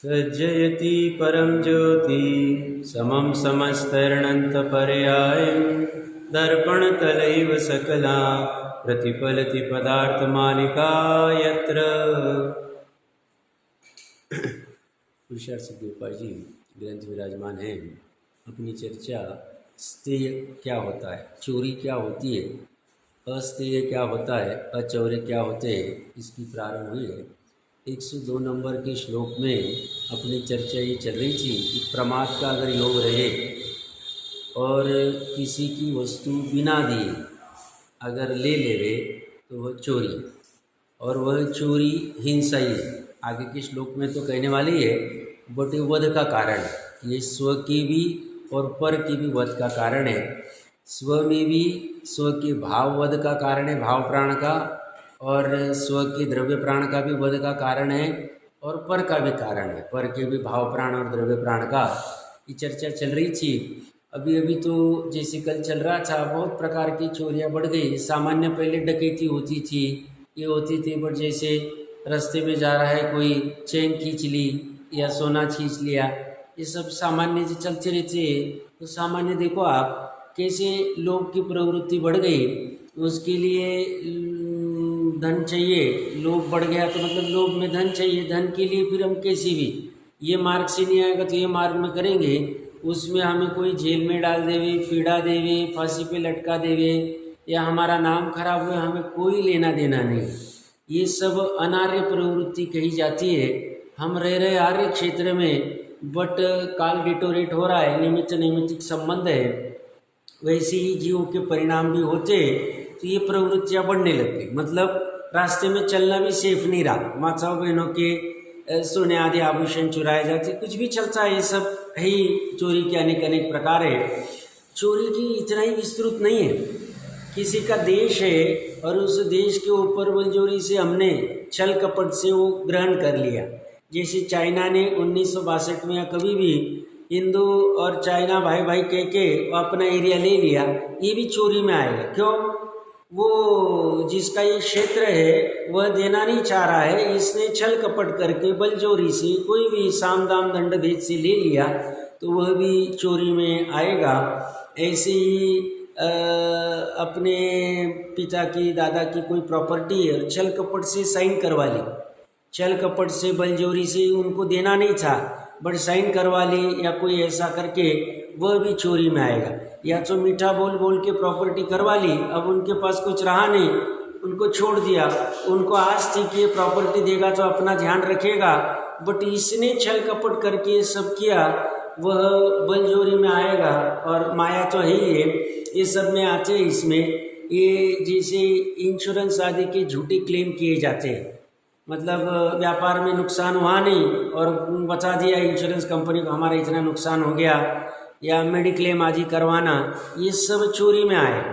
तज्जयति परं ज्योति समं समस्तर्णन्तपर्यायं दर्पणतलैव सकला प्रतिफलति पदार्थमालिका यत्र। पुरुषार्थ सिद्धोपाय जी ग्रंथ विराजमान हैं। अपनी चर्चा स्तेय क्या होता है, चोरी क्या होती है, अस्तेय क्या होता है, अचौर्य क्या होते हैं, इसकी प्रारंभ हुई है। 102 नंबर के श्लोक में अपनी चर्चा ये चल रही थी कि प्रमाद का अगर योग रहे और किसी की वस्तु बिना दिए अगर ले लेवे तो वह चोरी, और वह चोरी हिंसा ही है। आगे के श्लोक में तो कहने वाली है बट ये वध का कारण है। ये स्व की भी और पर की भी वध का कारण है। स्व में भी स्व के भाव वध का कारण है, भाव प्राण का, और स्व के द्रव्य प्राण का भी वध का कारण है, और पर का भी कारण है, पर के भी भाव प्राण और द्रव्य प्राण का। ये चर्चा चल रही थी। अभी अभी तो जैसे कल चल रहा था, बहुत प्रकार की चोरियां बढ़ गई। सामान्य पहले डकैती होती थी, ये होती थी, बट जैसे रास्ते में जा रहा है कोई चेन खींच ली या सोना खींच लिया, ये सब सामान्य जो चलते रहते हैं। तो सामान्य देखो आप कैसे लोग की प्रवृत्ति बढ़ गई। उसके लिए धन चाहिए, लोभ बढ़ गया तो मतलब लोभ में धन चाहिए। धन के लिए फिर हम कैसे भी ये मार्ग से नहीं आएगा तो ये मार्ग में करेंगे, उसमें हमें कोई जेल में डाल देवे, पीड़ा देवे, फांसी पे लटका देवे, या हमारा नाम खराब हुए, हमें कोई लेना देना नहीं। ये सब अनार्य प्रवृत्ति कही जाती है। हम रह रहे आर्य क्षेत्र में, बट काल डिटोरेट हो रहा है, निमित्त नैमित्तिक संबंध है। वैसे ही जीवों के परिणाम भी होते, तो ये प्रवृत्तियाँ बढ़ने लग गई। मतलब रास्ते में चलना भी सेफ नहीं रहा। माताओं बहनों के सोने आदि आभूषण चुराए जाते, कुछ भी चलता है। ये सब है ही, चोरी के अनेक अनेक प्रकार है। चोरी की इतना ही विस्तृत नहीं है। किसी का देश है और उस देश के ऊपर बलजोरी से हमने छल कपट से वो ग्रहण कर लिया। जैसे चाइना ने 1962 में या कभी भी हिंदू और चाइना भाई भाई कह के अपना एरिया ले लिया, ये भी चोरी में आएगा। क्यों? वो जिसका ये क्षेत्र है वह देना नहीं चाह रहा है, इसने छल कपट करके बलजोरी से कोई भी साम दाम दंड भेद से ले लिया, तो वह भी चोरी में आएगा। ऐसे ही अपने पिता की दादा की कोई प्रॉपर्टी है और छल कपट से साइन करवा ली, छल कपट से बलजोरी से उनको देना नहीं था बट साइन करवा ली, या कोई ऐसा करके, वह भी चोरी में आएगा। या तो मीठा बोल बोल के प्रॉपर्टी करवा ली, अब उनके पास कुछ रहा नहीं, उनको छोड़ दिया। उनको आस थी कि ये प्रॉपर्टी देगा तो अपना ध्यान रखेगा, बट इसने छल कपट करके सब किया, वह बलजोरी में आएगा। और माया तो है ही है, ये सब में आते हैं। इसमें ये जैसे इंश्योरेंस आदि के झूठे क्लेम किए जाते हैं, मतलब व्यापार में नुकसान हुआ नहीं और बता दिया इंश्योरेंस कंपनी को हमारा इतना नुकसान हो गया, या मेडिक्लेम आदि करवाना, ये सब चोरी में आए।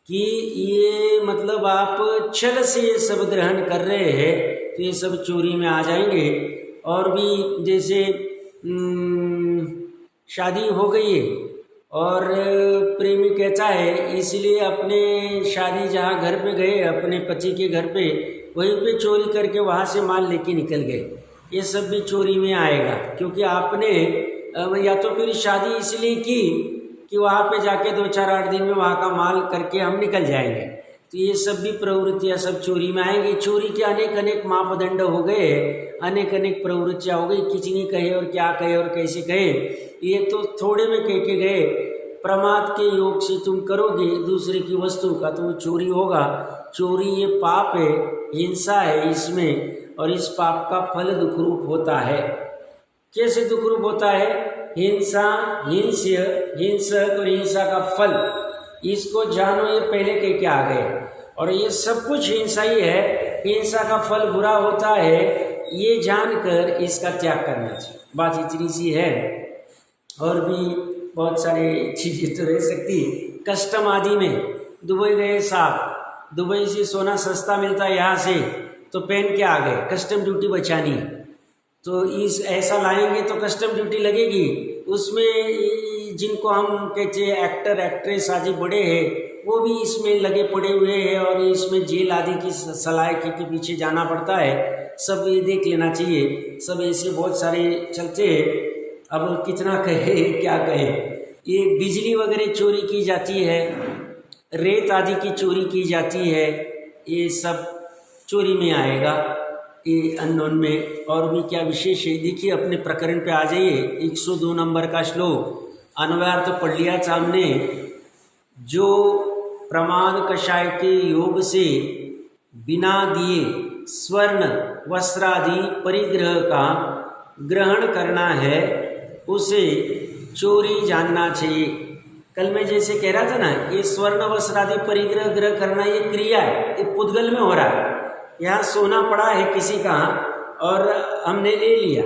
कि ये मतलब आप छल से ये सब ग्रहण कर रहे हैं तो ये सब चोरी में आ जाएंगे। और भी जैसे शादी हो गई है और प्रेमी कहता है इसलिए अपने शादी जहाँ घर पे गए अपने पति के घर पे, वहीं पे चोरी करके वहाँ से माल लेके निकल गए, ये सब भी चोरी में आएगा। क्योंकि आपने या तो फिर शादी इसलिए की कि वहाँ पे जाके 2-4-8 दिन में वहाँ का माल करके हम निकल जाएंगे, तो ये सब भी प्रवृत्तियाँ सब चोरी में आएंगी। चोरी के अनेक अनेक मापदंड हो गए, अनेक अनेक प्रवृत्तियाँ हो गई। कितनी कहे और क्या कहे और कैसे कहे, ये तो थोड़े में कह के गए। प्रमाद के योग से तुम करोगे दूसरे की वस्तु का तो वो चोरी होगा। चोरी ये पाप है, हिंसा है इसमें, और इस पाप का फल दुखरूप होता है। कैसे दुखरूप होता है? हिंसा, हिंस्य, हिंसक और हिंसा का फल, इसको जानो, ये पहले कह के आ गए। और ये सब कुछ हिंसा ही है, हिंसा का फल बुरा होता है, ये जानकर इसका त्याग करना चाहिए। बात इतनी सी है, और भी बहुत सारी चीज़ें तो रह सकती। कस्टम आदि में दुबई गए साहब, दुबई से सोना सस्ता मिलता है यहाँ से, तो पहन के आ गए, कस्टम ड्यूटी बचानी है, तो इस ऐसा लाएंगे तो कस्टम ड्यूटी लगेगी। उसमें जिनको हम कहते हैं एक्टर एक्ट्रेस आदि बड़े हैं, वो भी इसमें लगे पड़े हुए हैं और इसमें जेल आदि की सलाह के पीछे जाना पड़ता है। सब ये देख लेना चाहिए। सब ऐसे बहुत सारे चलते हैं। अब कितना कहे क्या कहे। ये बिजली वगैरह चोरी की जाती है, रेत आदि की चोरी की जाती है, ये सब चोरी में आएगा, ये अननोन में। और भी क्या विशेष है, देखिए अपने प्रकरण पे आ जाइए। 102 नंबर का श्लोक अन्वयार्थ पढ़ लिया सामने। जो प्रमाद कषाय के योग से बिना दिए स्वर्ण वस्त्रादि परिग्रह का ग्रहण करना है, उसे चोरी जानना चाहिए। कल मैं जैसे कह रहा था ना, ये स्वर्ण वस्त्रादि परिग्रह ग्रह करना ये क्रिया है, ये पुद्गल में हो रहा है। यहाँ सोना पड़ा है किसी का और हमने ले लिया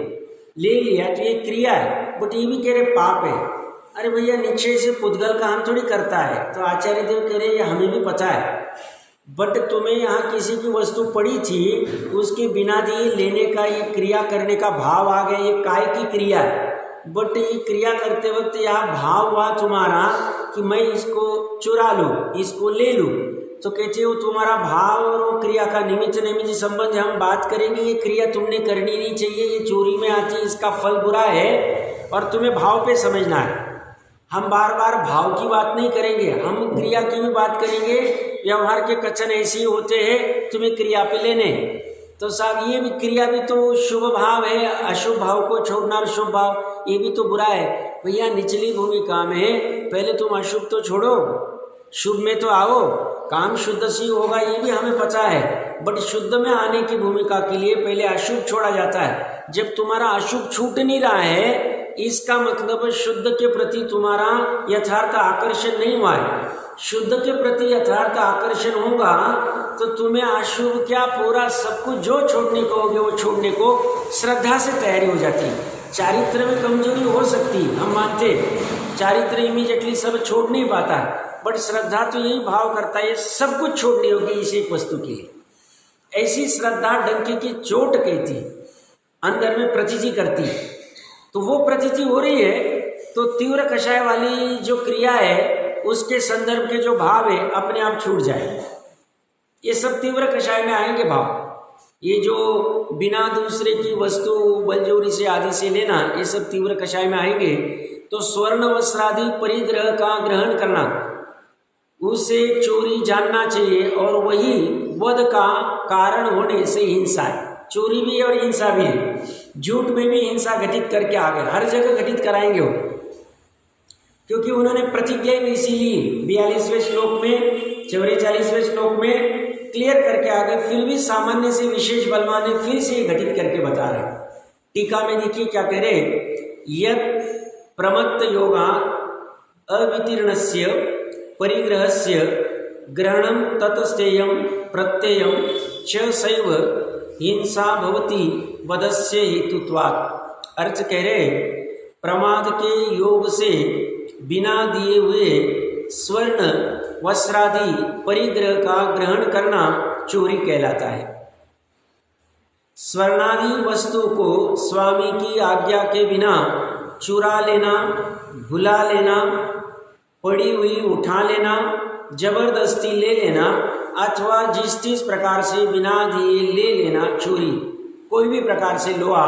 तो ये क्रिया है, बट ये भी कह रहे पाप है। अरे भैया निश्चय से पुद्गल का हम थोड़ी करता है। तो आचार्य देव कह रहे ये हमें भी पता है, बट तुम्हें यहाँ किसी की वस्तु पड़ी थी, उसके बिना दिए लेने का ये क्रिया करने का भाव आ गया, ये काय की क्रिया है। बट ये क्रिया करते वक्त यहाँ भाव हुआ तुम्हारा कि मैं इसको चुरा लूँ, इसको ले लूँ, तो कहते हो तुम्हारा भाव और वो क्रिया का निमित्त निमित्त संबंध हम बात करेंगे। ये क्रिया तुमने करनी नहीं चाहिए, ये चोरी में आती है, इसका फल बुरा है और तुम्हें भाव पे समझना है। हम बार बार भाव की बात नहीं करेंगे, हम क्रिया की भी बात करेंगे। व्यवहार के कथन ऐसे ही होते हैं, तुम्हें क्रिया पे लेने। तो साहब ये भी क्रिया भी तो शुभ भाव है, अशुभ भाव को छोड़ना और शुभ भाव ये भी तो बुरा है। भैया निचली भूमिका में पहले तुम अशुभ तो छोड़ो, शुभ में तो आओ। काम शुद्ध से होगा ये भी हमें पता है, बट शुद्ध में आने की भूमिका के लिए पहले अशुभ छोड़ा जाता है। जब तुम्हारा अशुभ छूट नहीं रहा है, इसका मतलब शुद्ध के प्रति तुम्हारा यथार्थ आकर्षण नहीं हुआ है। शुद्ध के प्रति यथार्थ आकर्षण होगा तो तुम्हें अशुभ क्या पूरा सब कुछ जो छोड़ने को होगे वो छोड़ने को श्रद्धा से तैयारी हो जाती है। चारित्र में कमजोरी हो सकती, हम मानते, चारित्र इमीडिएटली सब छोड़ नहीं पाता, बट श्रद्धा तो यही भाव करता है सब कुछ छोड़नी होगी इस एक वस्तु के लिए। ऐसी श्रद्धा डंके की चोट कहती, अंदर में प्रतीति करती। तो वो प्रतीति हो रही है तो तीव्र कषाय वाली जो क्रिया है उसके संदर्भ के जो भाव है अपने आप छूट जाए। ये सब तीव्र कषाय में आएंगे भाव। ये जो बिना दूसरे की वस्तु बलजोरी से आदि से लेना, ये सब तीव्र कषाय में आएंगे। तो स्वर्ण वस्त्रादि परिग्रह का ग्रहण करना, उसे चोरी जानना चाहिए, और वही वध का कारण होने से हिंसा है। चोरी भी और हिंसा भी है। झूठ में भी हिंसा घटित करके आ गए, हर जगह घटित कराएंगे वो, क्योंकि उन्होंने प्रतिज्ञा भी इसी ली। 42वें श्लोक में 44वें श्लोक में क्लियर करके आ गए, फिर भी सामान्य से विशेष बलवान है, फिर से घटित करके बता रहे। टीका में देखिए क्या कह रहे, यत् प्रमत्त योगा अवितीर्णस्य परिग्रहस्य ग्रहणम ततस्तेयम प्रत्ययम च सैव हिंसा भवति वधस्य हेतुत्वात्। अर्थ कह रहे प्रमाद के योग से बिना दिए हुए स्वर्ण वस्त्रादि परिग्रह का ग्रहण करना चोरी कहलाता है। स्वर्णादि वस्तु को स्वामी की आज्ञा के बिना चुरा लेना, भुला लेना, पड़ी हुई उठा लेना, जबरदस्ती ले लेना, अथवा जिस प्रकार से बिना दिए ले लेना चोरी। कोई भी प्रकार से लोहा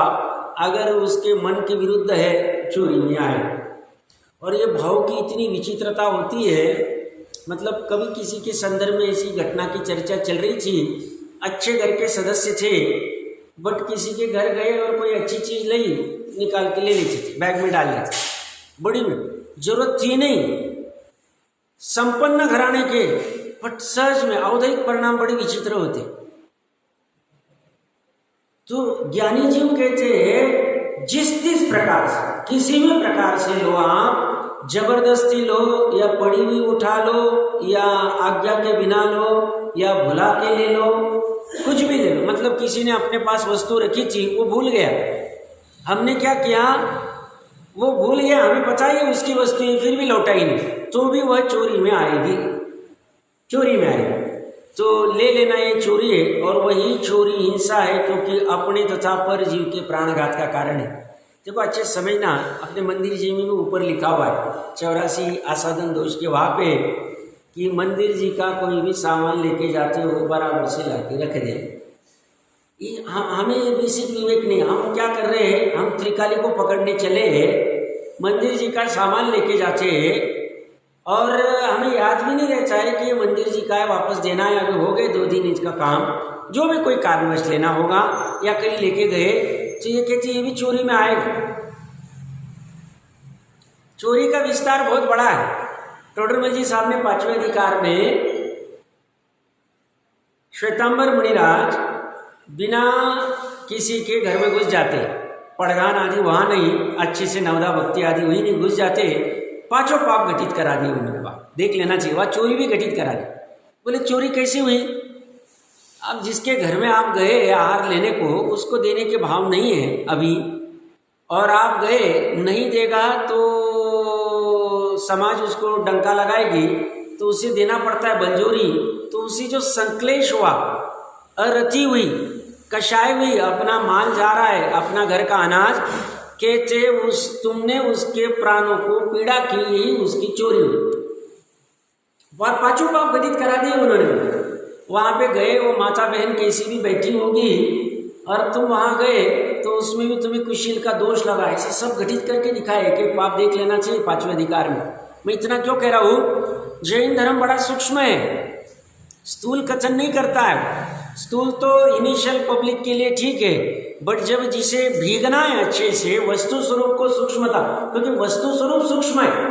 अगर उसके मन के विरुद्ध है चोरी में आए। और ये भाव की इतनी विचित्रता होती है, मतलब कभी किसी के संदर्भ में ऐसी घटना की चर्चा चल रही थी। अच्छे घर के सदस्य थे, बट किसी के घर गए और कोई अच्छी चीज़ लाई, निकाल के ले लेते थे, बैग में डाल लेते, बड़ी में जरूरत थी नहीं, संपन्न घराने के, बट सहज में अवैधिक परिणाम बड़े विचित्र होते। तो ज्ञानी जीव कहते हैं जिस प्रकार से किसी भी प्रकार से लो, आप जबरदस्ती लो या पड़ी हुई उठा लो या आज्ञा के बिना लो या भुला के ले लो, कुछ भी ले लो। मतलब किसी ने अपने पास वस्तु रखी थी, वो भूल गया, हमने क्या किया, वो भूल गया, हमें पता ही उसकी वस्तु है, फिर भी लौटाई नहीं, तो भी वह चोरी में आएगी, चोरी में आएगी। तो ले लेना ये चोरी है, और वही चोरी हिंसा है, क्योंकि अपने तथा पर जीव के प्राणघात का कारण है। देखो अच्छे समझना, अपने मंदिर जी में भी ऊपर लिखा हुआ है 84 आसादन दोष के, वहाँ पे कि मंदिर जी का कोई भी सामान लेके जाते हो बराबर से लाके रख दे। ये हमें ये बेसिक विवेक नहीं। हम क्या कर रहे हैं, हम त्रिकाली को पकड़ने चले हैं, मंदिर जी का सामान लेके जाते हैं और हमें याद भी नहीं रहता है कि ये मंदिर जी का है, वापस देना है। अभी हो गए 2 दिन इसका काम, जो भी कोई कारणवश लेना होगा या कहीं लेके गए तो ये कहते ये भी चोरी में आएगा। चोरी का विस्तार बहुत बड़ा है। टोडरमल जी साहब ने 5वें अधिकार में श्वेतांबर मुनिराज बिना किसी के घर में घुस जाते, पड़गान आदि वहाँ नहीं, अच्छे से नवदा भक्ति आदि हुई नहीं, घुस जाते, 5 पाप घटित करा दिए उन्होंने। वहाँ देख लेना चाहिए, वहाँ चोरी भी घटित करा दी। बोले चोरी कैसे हुई? अब जिसके घर में आप गए आहार लेने को, उसको देने के भाव नहीं है अभी, और आप गए नहीं देगा तो समाज उसको डंका लगाएगी, तो उसे देना पड़ता है बलजोरी। तो उसी जो संक्लेश हुआ, अरति हुई, कषाय हुई, अपना माल जा रहा है, अपना घर का अनाज, कहते तुमने उसके प्राणों को पीड़ा की, यही उसकी चोरी हुई। 5 पाप घटित करा दिए उन्होंने। वहाँ पे गए, वो माता बहन कैसी भी बैठी होगी और तुम वहाँ गए तो उसमें भी तुम्हें कुशील का दोष लगा, ऐसे सब घटित करके दिखाए कि पाप देख लेना चाहिए 5वें अधिकार में। मैं इतना क्यों कह रहा हूँ, जैन धर्म बड़ा सूक्ष्म है, स्थूल कथन नहीं करता है। स्थूल तो इनिशियल पब्लिक के लिए ठीक है, बट जब जिसे भीगना है अच्छे से वस्तु स्वरूप को सूक्ष्मता, क्योंकि वस्तु स्वरूप सूक्ष्म है।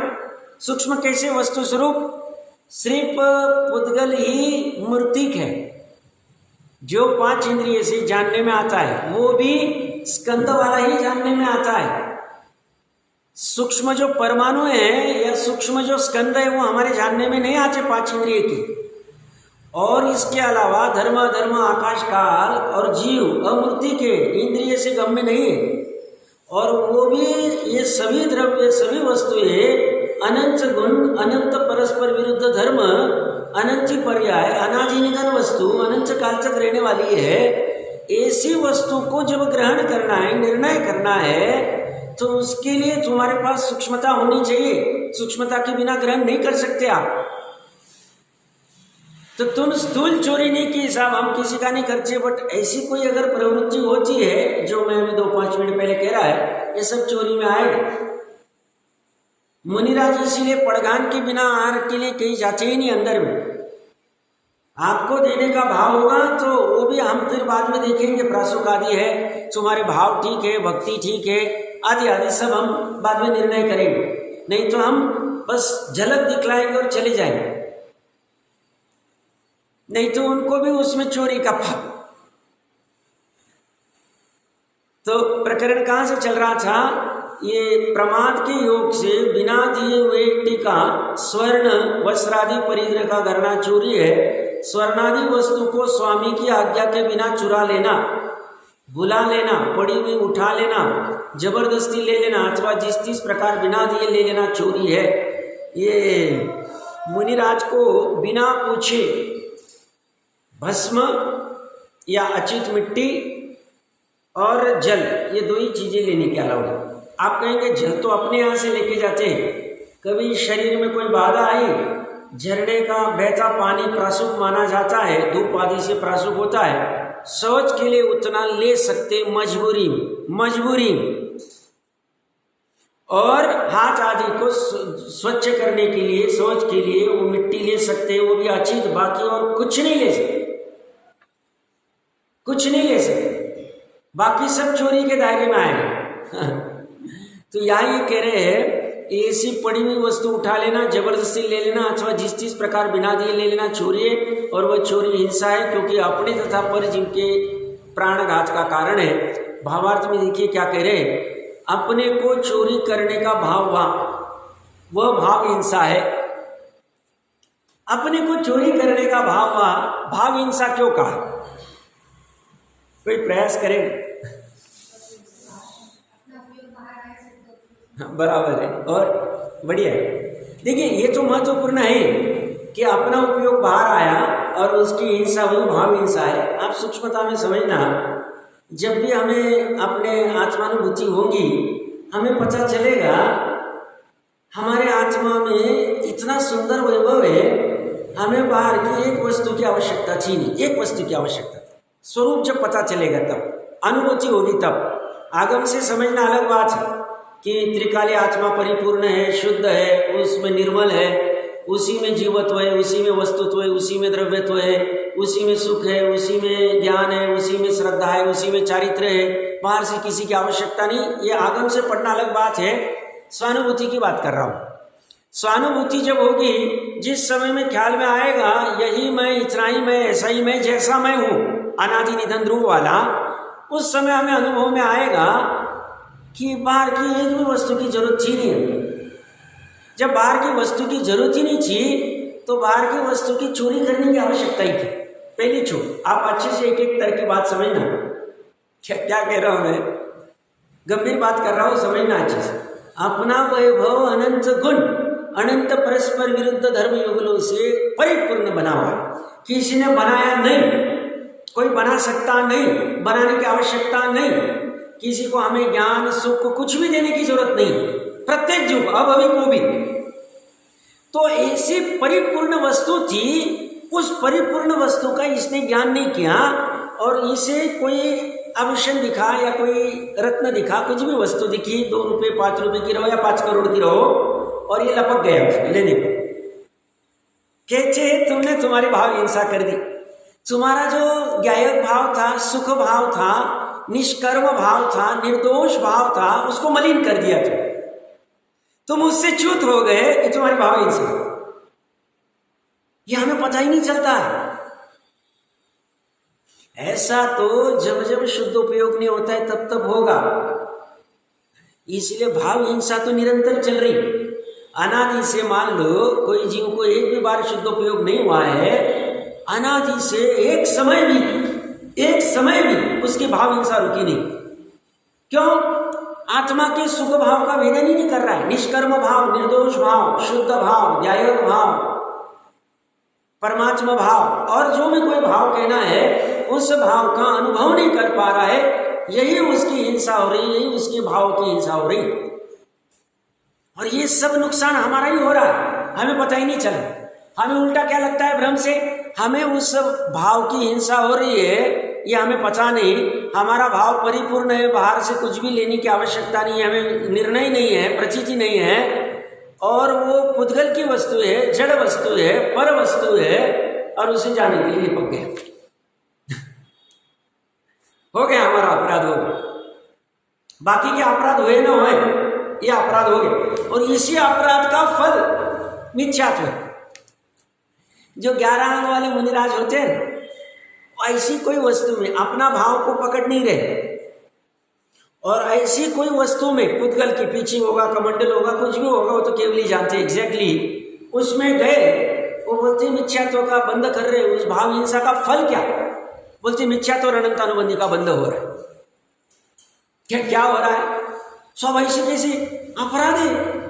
सूक्ष्म कैसे वस्तु स्वरूप? सिर्फ पुद्गल ही मूर्तिक है, जो 5 इंद्रिय से जानने में आता है वो भी स्कंद वाला ही जानने में आता है। सूक्ष्म जो परमाणु है या सूक्ष्म जो स्कंद है वो हमारे जानने में नहीं आते 5 इंद्रिय की। और इसके अलावा धर्म अधर्म आकाश काल और जीव अमूर्ति के इंद्रिय से गम्य नहीं है। और वो भी ये सभी द्रव्य सभी वस्तुएं अनंत गुण अनंत परस्पर विरुद्ध धर्म अनंत पर्याय अनादि निधन वस्तु अनंत काल तक रहने वाली है। ऐसी वस्तु को जब ग्रहण करना है, निर्णय करना है, तो उसके लिए तुम्हारे पास सूक्ष्मता होनी चाहिए। सूक्ष्मता के बिना ग्रहण नहीं कर सकते आप। तो तुम स्थूल चोरी नहीं की साहब, हम किसी का नहीं करते, बट ऐसी कोई अगर प्रवृत्ति होती है जो मैं अभी 2-5 मिनट पहले कह रहा है, ये सब चोरी में आएगा। मुनिराज इसीलिए पड़गान के बिना आहार के लिए कहीं जाते ही नहीं अंदर में। आपको देने का भाव होगा तो वो भी हम फिर बाद में देखेंगे, प्रासुक आदि है, तुम्हारे भाव ठीक है, भक्ति ठीक है, आदि आदि सब हम बाद में निर्णय करेंगे। नहीं तो हम बस झलक दिखलाएंगे और चले जाएंगे। नहीं तो उनको भी उसमें चोरी का पाप। तो प्रकरण कहाँ से चल रहा था? ये प्रमाद के योग से बिना दिए हुए टीका स्वर्ण वस्त्रादि परिग्रह का करना चोरी है। स्वर्णादि वस्तु को स्वामी की आज्ञा के बिना चुरा लेना, बुला लेना, पड़ी हुई उठा लेना, जबरदस्ती ले लेना अथवा जिस प्रकार बिना दिए ले लेना चोरी है। ये मुनिराज को बिना पूछे भस्म या अचित मिट्टी और जल, ये 2 ही चीजें लेने के अलावा। आप कहेंगे जल तो अपने यहाँ से लेके जाते हैं, कभी शरीर में कोई बाधा आई, झरने का बहता पानी प्रासुक माना जाता है, धूप आदि से प्रासुक होता है, शौच के लिए उतना ले सकते मजबूरी में, और हाथ आदि को स्वच्छ करने के लिए शौच के लिए वो मिट्टी ले सकते, वो भी अचित, बाकी और कुछ नहीं ले सकते, कुछ नहीं ले सकते, बाकी सब चोरी के दायरे में आए। तो यहाँ ये कह रहे हैं ऐसी पड़ी हुई वस्तु उठा लेना, जबरदस्ती ले लेना अथवा जिस प्रकार बिना दिए ले लेना चोरी है, और वह चोरी हिंसा है, क्योंकि अपने तथा परजीव के प्राणघात का कारण है। भावार्थ में देखिए क्या कह रहे हैं, अपने को चोरी करने का भाव वह भाव हिंसा है। अपने को चोरी करने का भाव हिंसा क्यों कहा? कोई प्रयास करें? बराबर है और बढ़िया है। देखिए ये तो महत्वपूर्ण है कि अपना उपयोग बाहर आया और उसकी हिंसा हुई, भाव हिंसा है। आप सूक्ष्मता में समझना, जब भी हमें अपने आत्मानुभूति होगी, हमें पता चलेगा हमारे आत्मा में इतना सुंदर वैभव है हमें बाहर की एक वस्तु की आवश्यकता थी नहीं, एक वस्तु की आवश्यकता थी। स्वरूप जब पता चलेगा तब अनुभूति होगी, तब आगम से समझना अलग बात है कि त्रिकाली आत्मा परिपूर्ण है, शुद्ध है, उसमें निर्मल है, उसी में जीवत्व है, उसी में वस्तुत्व है, उसी में द्रव्यत्व है, उसी में सुख है, उसी में ज्ञान है, उसी में श्रद्धा है, उसी में चारित्र्य है, बाहर से किसी की आवश्यकता नहीं। ये आगम से पढ़ना अलग बात है, स्वानुभूति की बात कर रहा हूँ। स्वानुभूति जब होगी, जिस समय में ख्याल में आएगा यही मैं, इतना ही मैं, ऐसा ही मैं, जैसा मैं हूँ, अनादि निधन ध्रुव वाला, उस समय हमें अनुभव में आएगा कि बाहर की एक भी वस्तु की जरूरत थी नहीं। जब बाहर की वस्तु की जरूरत ही नहीं थी तो बाहर की वस्तु की चोरी करने की आवश्यकता ही थी। पहली चोर, आप अच्छे से एक एक तरह की बात समझना, क्या कह रहा हूं मैं, गंभीर बात कर रहा हूं, समझना अच्छे से। अपना वैभव अनंत गुण अनंत परस्पर विरुद्ध धर्म युगलों से परिपूर्ण बना हुआ, किसी ने बनाया नहीं, कोई बना सकता नहीं, बनाने की आवश्यकता नहीं, किसी को हमें ज्ञान सुख कुछ भी देने की जरूरत नहीं, प्रत्येक जीव अभवी को भी। तो ऐसी परिपूर्ण वस्तु थी, उस परिपूर्ण वस्तु का इसने ज्ञान नहीं किया और इसे कोई आभूषण दिखा या कोई रत्न दिखा, कुछ भी वस्तु दिखी, 2 रुपये 5 रुपये की रहो या 5 करोड़ की रहो, और ये लपक गया लेने को। कहते तुमने तुम्हारी भाव हिंसा कर दी, तुम्हारा जो ज्ञायक भाव था, सुख भाव था, निष्कर्म भाव था, निर्दोष भाव था, उसको मलिन कर दिया तुम उससे च्युत हो गए, ये तुम्हारे भाव हिंसा। ये हमें पता ही नहीं चलता है। ऐसा तो जब जब शुद्ध उपयोग नहीं होता है तब तब होगा, इसलिए भाव हिंसा तो निरंतर चल रही। अनादि से मान लो कोई जीव को एक भी बार शुद्ध उपयोग नहीं हुआ है, अनादि से एक समय भी उसकी भाव हिंसा रुकी नहीं। क्यों? आत्मा के सुख भाव का भेदन ही नहीं कर रहा है। निष्कर्म भाव, निर्दोष भाव, शुद्ध भाव, ज्ञायक भाव, परमात्मा भाव, और जो भी कोई भाव कहना है, उस भाव का अनुभव नहीं कर पा रहा है, यही उसकी हिंसा हो रही, यही उसके भाव की हिंसा हो रही। और ये सब नुकसान हमारा ही हो रहा है, हमें पता ही नहीं चला। हमें उल्टा क्या लगता है भ्रम से, हमें उस भाव की हिंसा हो रही है, ये हमें पता नहीं। हमारा भाव परिपूर्ण है, बाहर से कुछ भी लेने की आवश्यकता नहीं है, हमें निर्णय नहीं है, प्रचिति नहीं है, और वो पुद्गल की वस्तु है, जड़ वस्तु है, पर वस्तु है, और उसे जाने के लिए लिपक गया। हो गया, हमारा अपराध हो गया। बाकी के अपराध हुए ना हुए, ये अपराध हो गए, और इसी अपराध का फल मिथ्यात्व है। जो 11 अंग वाले मुनिराज होते हैं, ऐसी कोई वस्तु में अपना भाव को पकड़ नहीं रहे, और ऐसी कोई वस्तु में पुद्गल की पीछे होगा, कमंडल होगा, कुछ भी होगा, वो तो केवल ही जानते एग्जैक्टली, उसमें गए, वो बोलते मिथ्यात्व का बंध कर रहे। उस भाव हिंसा का फल क्या? बोलते मिथ्यात्व और अनंत अनुबंधी का बंध हो रहा है। क्या हो रहा है? सब ऐसे कैसे अपराध है।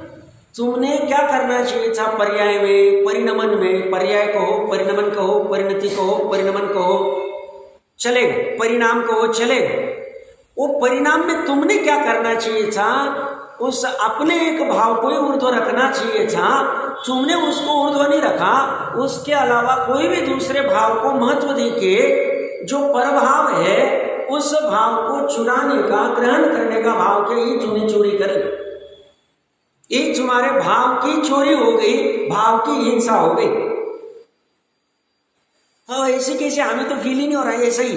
तुमने क्या करना चाहिए था? पर्याय में, परिणमन में, पर्याय कहो, परिणमन कहो, परिणति कहो, परिणमन कहो, चलेगा, परिणाम कहो, चलेगा। वो परिणाम में तुमने क्या करना चाहिए था? उस अपने एक भाव को ही ऊर्ध्व रखना चाहिए था, तुमने उसको ऊर्ध्व नहीं रखा। उसके अलावा कोई भी दूसरे भाव को महत्व देके जो परभाव है, उस भाव को चुराने का, ग्रहण करने का भाव के ही तूने चोरी करी। ये तुम्हारे भाव की चोरी हो गई, भाव की हिंसा हो गई। हाँ, ऐसे कैसे? हमें तो फील ही नहीं हो रहा है, ऐसा ही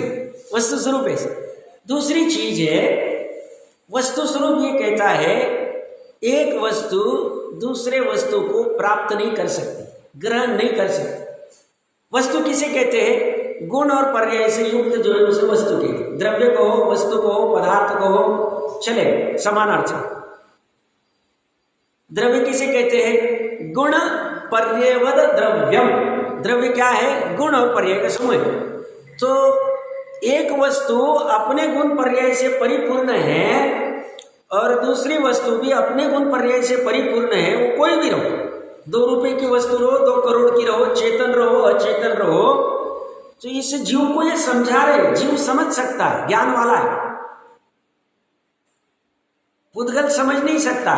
वस्तु स्वरूप ऐसे। दूसरी चीज है, वस्तु स्वरूप ये कहता है एक वस्तु दूसरे वस्तु को प्राप्त नहीं कर सकती, ग्रहण नहीं कर सकती। वस्तु किसे कहते हैं? गुण और पर्याय से युक्त जो है उसे वस्तु कहते हैं। द्रव्य कहो, वस्तु कहो, पदार्थ कहो, चले, समानार्थ। द्रव्य किसे कहते हैं? गुण पर्यवद द्रव्यम। द्रव्य क्या है? गुण और पर्याय का समूह। तो एक वस्तु अपने गुण पर्याय से परिपूर्ण है और दूसरी वस्तु भी अपने गुण पर्याय से परिपूर्ण है। वो कोई भी रहो, 2 रुपए की वस्तु रहो, 2 करोड़ की रहो, चेतन रहो, अचेतन रहो, तो इस जीव को ये समझा रहे, जीव समझ सकता है, ज्ञान वाला है। पुद्गल समझ नहीं सकता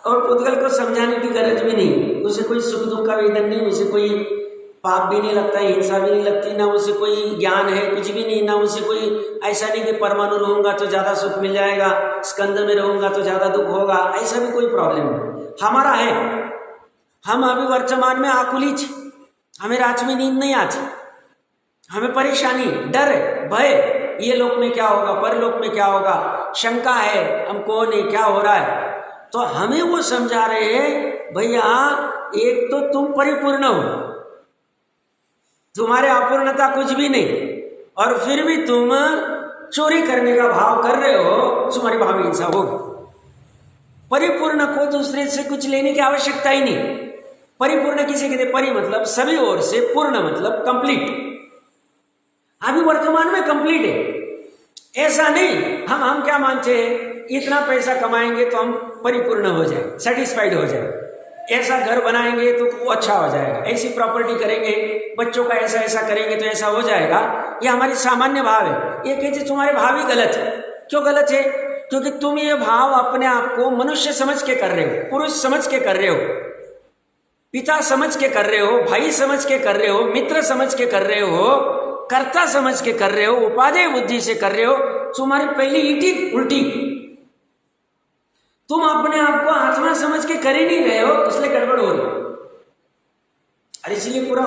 और पुद्गल को समझाने की गरज भी नहीं। उसे कोई सुख दुख का वेदन नहीं, उसे कोई पाप भी नहीं लगता, हिंसा भी नहीं लगती, ना उसे कोई ज्ञान है, कुछ भी नहीं, ना उसे कोई ऐसा नहीं कि परमाणु रहूंगा तो ज़्यादा सुख मिल जाएगा, स्कंद में रहूंगा तो ज़्यादा दुख होगा, ऐसा भी कोई प्रॉब्लम नहीं हमारा है। हम अभी वर्तमान में आकुलित, हमें रात में नींद नहीं आती, हमें परेशानी, डर है, भय, ये लोक में क्या होगा, परलोक में क्या होगा, शंका है, हम कौन है, क्या हो रहा है। तो हमें वो समझा रहे हैं, भैया एक तो तुम परिपूर्ण हो, तुम्हारे अपूर्णता कुछ भी नहीं, और फिर भी तुम चोरी करने का भाव कर रहे हो, तुम्हारी भाव हिंसा होगी। परिपूर्ण को दूसरे से कुछ लेने की आवश्यकता ही नहीं। परिपूर्ण किसे कहते? परि मतलब सभी ओर से, पूर्ण मतलब कंप्लीट। अभी वर्तमान में कंप्लीट है, ऐसा नहीं हम क्या मानते हैं, इतना पैसा कमाएंगे तो हम परिपूर्ण हो जाए, सेटिस्फाइड हो जाए, ऐसा घर बनाएंगे तो वो अच्छा हो जाएगा, ऐसी प्रॉपर्टी करेंगे, बच्चों का ऐसा ऐसा करेंगे तो ऐसा हो जाएगा। ये हमारी सामान्य भाव है। ये कहते तुम्हारे भाव ही गलत है। क्यों गलत है? क्योंकि तुम ये भाव अपने आप को मनुष्य समझ के कर रहे हो, पुरुष समझ के कर रहे हो, पिता समझ के कर रहे हो, भाई समझ के कर रहे हो, मित्र समझ के कर रहे हो, कर्ता समझ के कर रहे हो, उपादेय बुद्धि से कर रहे हो। तुम्हारी पहली ईटी उल्टी। तुम अपने आप को आत्मा समझ के कर ही नहीं रहे हो, इसलिए गड़बड़ हो रही, और इसलिए पूरा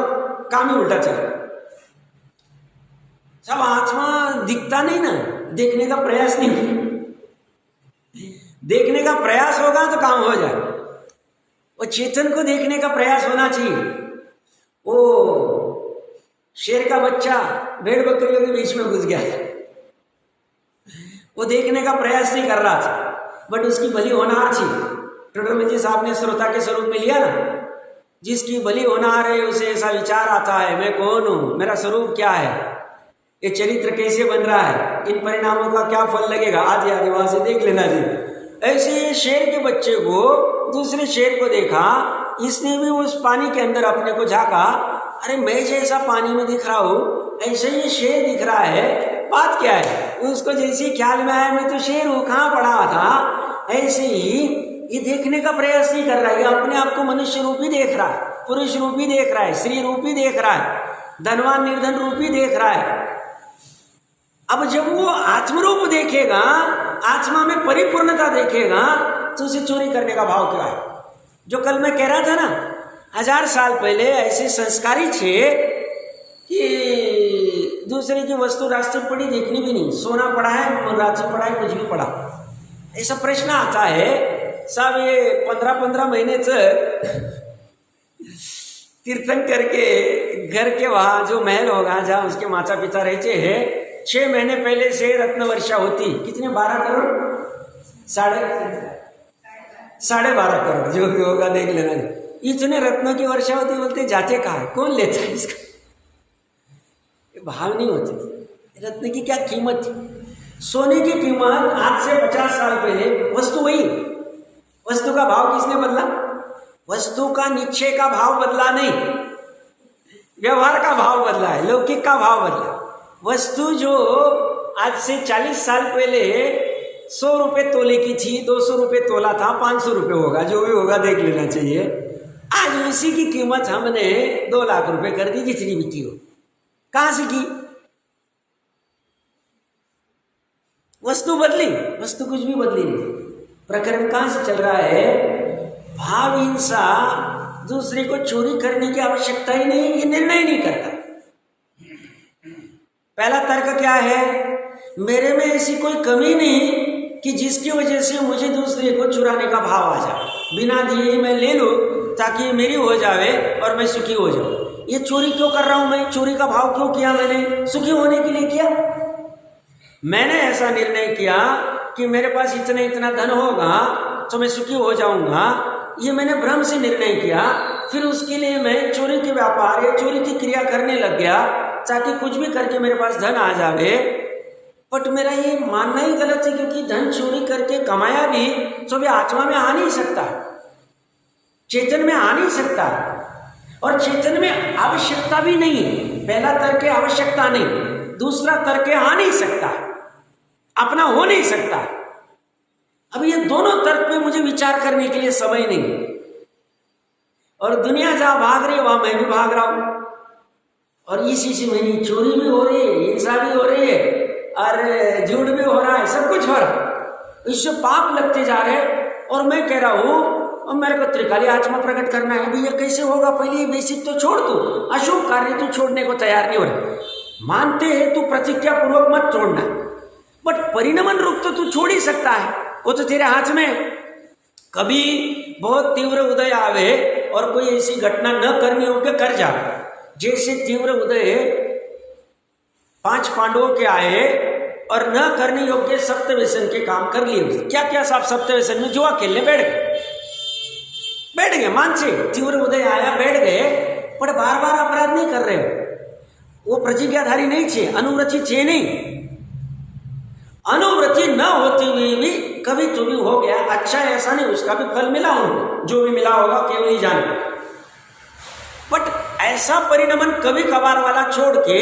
काम ही उल्टा चल रहा। सब आत्मा दिखता नहीं ना, देखने का प्रयास नहीं, देखने का प्रयास होगा तो काम हो जाए। वो चेतन को देखने का प्रयास होना चाहिए। वो शेर का बच्चा भेड़ बकरियों के बीच में घुस गया, वो देखने का प्रयास नहीं कर रहा था, बट उसकी बलि होनार थी। टोडरमल जी साहब ने श्रोता के स्वरूप में लिया ना, जिसकी बलि होनार है उसे ऐसा विचार आता है, मैं कौन हूं, मेरा स्वरूप क्या है, ये चरित्र कैसे बन रहा है, इन परिणामों का क्या फल लगेगा, आदि आदि वहां से देख लेना जी। ऐसे शेर के बच्चे को दूसरे शेर को देखा, इसने भी उस पानी के अंदर अपने को झांका, अरे मैं जैसा पानी में दिख रहा हूं ऐसे ही शेर दिख रहा है, बात क्या है। उसको जैसे ख्याल में आया मैं तो शेर हूं, कहाँ पड़ा था, ऐसे ही ये देखने का प्रयास नहीं कर रहा है, ये अपने आप को मनुष्य रूपी देख रहा है, पुरुष रूपी देख रहा है, स्त्री रूपी देख रहा है, धनवान निर्धन रूपी देख रहा है। अब जब वो आत्मरूप देखेगा, आत्मा में परिपूर्णता देखेगा, तो उसे चोरी करने का भाव क्या है। जो कल मैं कह रहा था ना, 1000 साल पहले ऐसे संस्कारी थे कि दूसरे की वस्तु राष्ट्र पड़ी देखनी भी नहीं, सोना पड़ा है, राष्ट्र पड़ा है, कुछ भी पड़ा, ऐसा प्रश्न आता है। सब ये 15-15 महीने तक तीर्थन करके घर के वहां जो महल होगा जहाँ उसके माता पिता रहते हैं, 6 महीने पहले से रत्न वर्षा होती, कितने 12 करोड़, साढ़े 12 करोड़, जो भी होगा देख लेना। इतने रत्नों की वर्षा होती, बोलते जाते कहाँ है, कौन लेता है इसका, भाव नहीं होती। रत्न की क्या कीमत थी, सोने की कीमत आज से 50 साल पहले, वस्तु वही, वस्तु का भाव किसने बदला, वस्तु का निश्चय का भाव बदला नहीं, व्यवहार का भाव बदला है, लौकिक का भाव बदला। वस्तु जो आज से 40 साल पहले 100 रुपये तोले की थी, 200 रुपये तोला था, 500 रुपये होगा, जो भी होगा देख लेना चाहिए। आज उसी की कीमत हमने 2 लाख रुपए कर दी, जितनी भी की हो। कहां से की, वस्तु बदली, वस्तु कुछ भी बदली नहीं। प्रकरण कहां से चल रहा है, भाव हिंसा, दूसरे को चोरी करने की आवश्यकता ही नहीं, ये निर्णय नहीं करता। पहला तर्क क्या है, मेरे में ऐसी कोई कमी नहीं कि जिसकी वजह से मुझे दूसरे को चुराने का भाव आ जाए, बिना दिए मैं ले लूं ताकि ये मेरी हो जावे और मैं सुखी हो जाऊं। ये चोरी क्यों कर रहा हूं मैं, चोरी का भाव क्यों किया मैंने, सुखी होने के लिए किया। मैंने ऐसा निर्णय किया कि मेरे पास इतना इतना धन होगा तो मैं सुखी हो जाऊंगा, ये मैंने भ्रम से निर्णय किया। फिर उसके लिए मैं चोरी के व्यापार या चोरी की क्रिया करने लग गया ताकि कुछ भी करके मेरे पास धन आ जावे। बट मेरा ये मानना ही गलत है, क्योंकि धन चोरी करके कमाया भी तो भी आत्मा में आ नहीं सकता, चेतन में आ नहीं सकता, और चेतन में आवश्यकता भी नहीं। पहला तर्क है आवश्यकता नहीं, दूसरा तर्क है आ नहीं सकता, अपना हो नहीं सकता। अब ये दोनों तर्क पे मुझे विचार करने के लिए समय नहीं, और दुनिया जहां भाग रही है वहां मैं भी भाग रहा हूं। और इसी से मेरी चोरी भी हो रही है, हिंसा भी हो रही है, और झूठ भी हो रहा है, सब कुछ हो रहा है, इससे पाप लगते जा रहे हैं। और मैं कह रहा हूँ और मेरे को त्रिकाली आत्मा प्रकट करना है, भैया कैसे होगा? पहले ये बेसिक तो छोड़ दो, अशुभ कार्य तू छोड़ने को तैयार नहीं हो रहा। मानते हैं तू प्रतिज्ञा पूर्वक मत छोड़ना, बट परिणमन रूप तो तू छोड़ ही सकता है, वो तो तेरे हाथ में। कभी बहुत तीव्र उदय आवे और कोई ऐसी घटना न करनी होकर कर जा, जैसे तीव्र उदय 5 पांडवों के आए और न करने योग्य सप्तव्यसन के काम कर लिए। क्या क्या साहब सप्तव्यसन में जुआ खेलने बैठ गए मानसे, तीव्र उदय आया बैठ गए, पर बार बार अपराध नहीं कर रहे हो, वो प्रतिज्ञाधारी नहीं थे, अनुव्रती थे नहीं। अनुव्रती न होते हुए भी कभी तो भी हो गया, अच्छा ऐसा नहीं, उसका भी फल मिला उनको, जो भी मिला होगा केवल ही जाने। बट ऐसा परिणमन कभी कभार वाला छोड़ के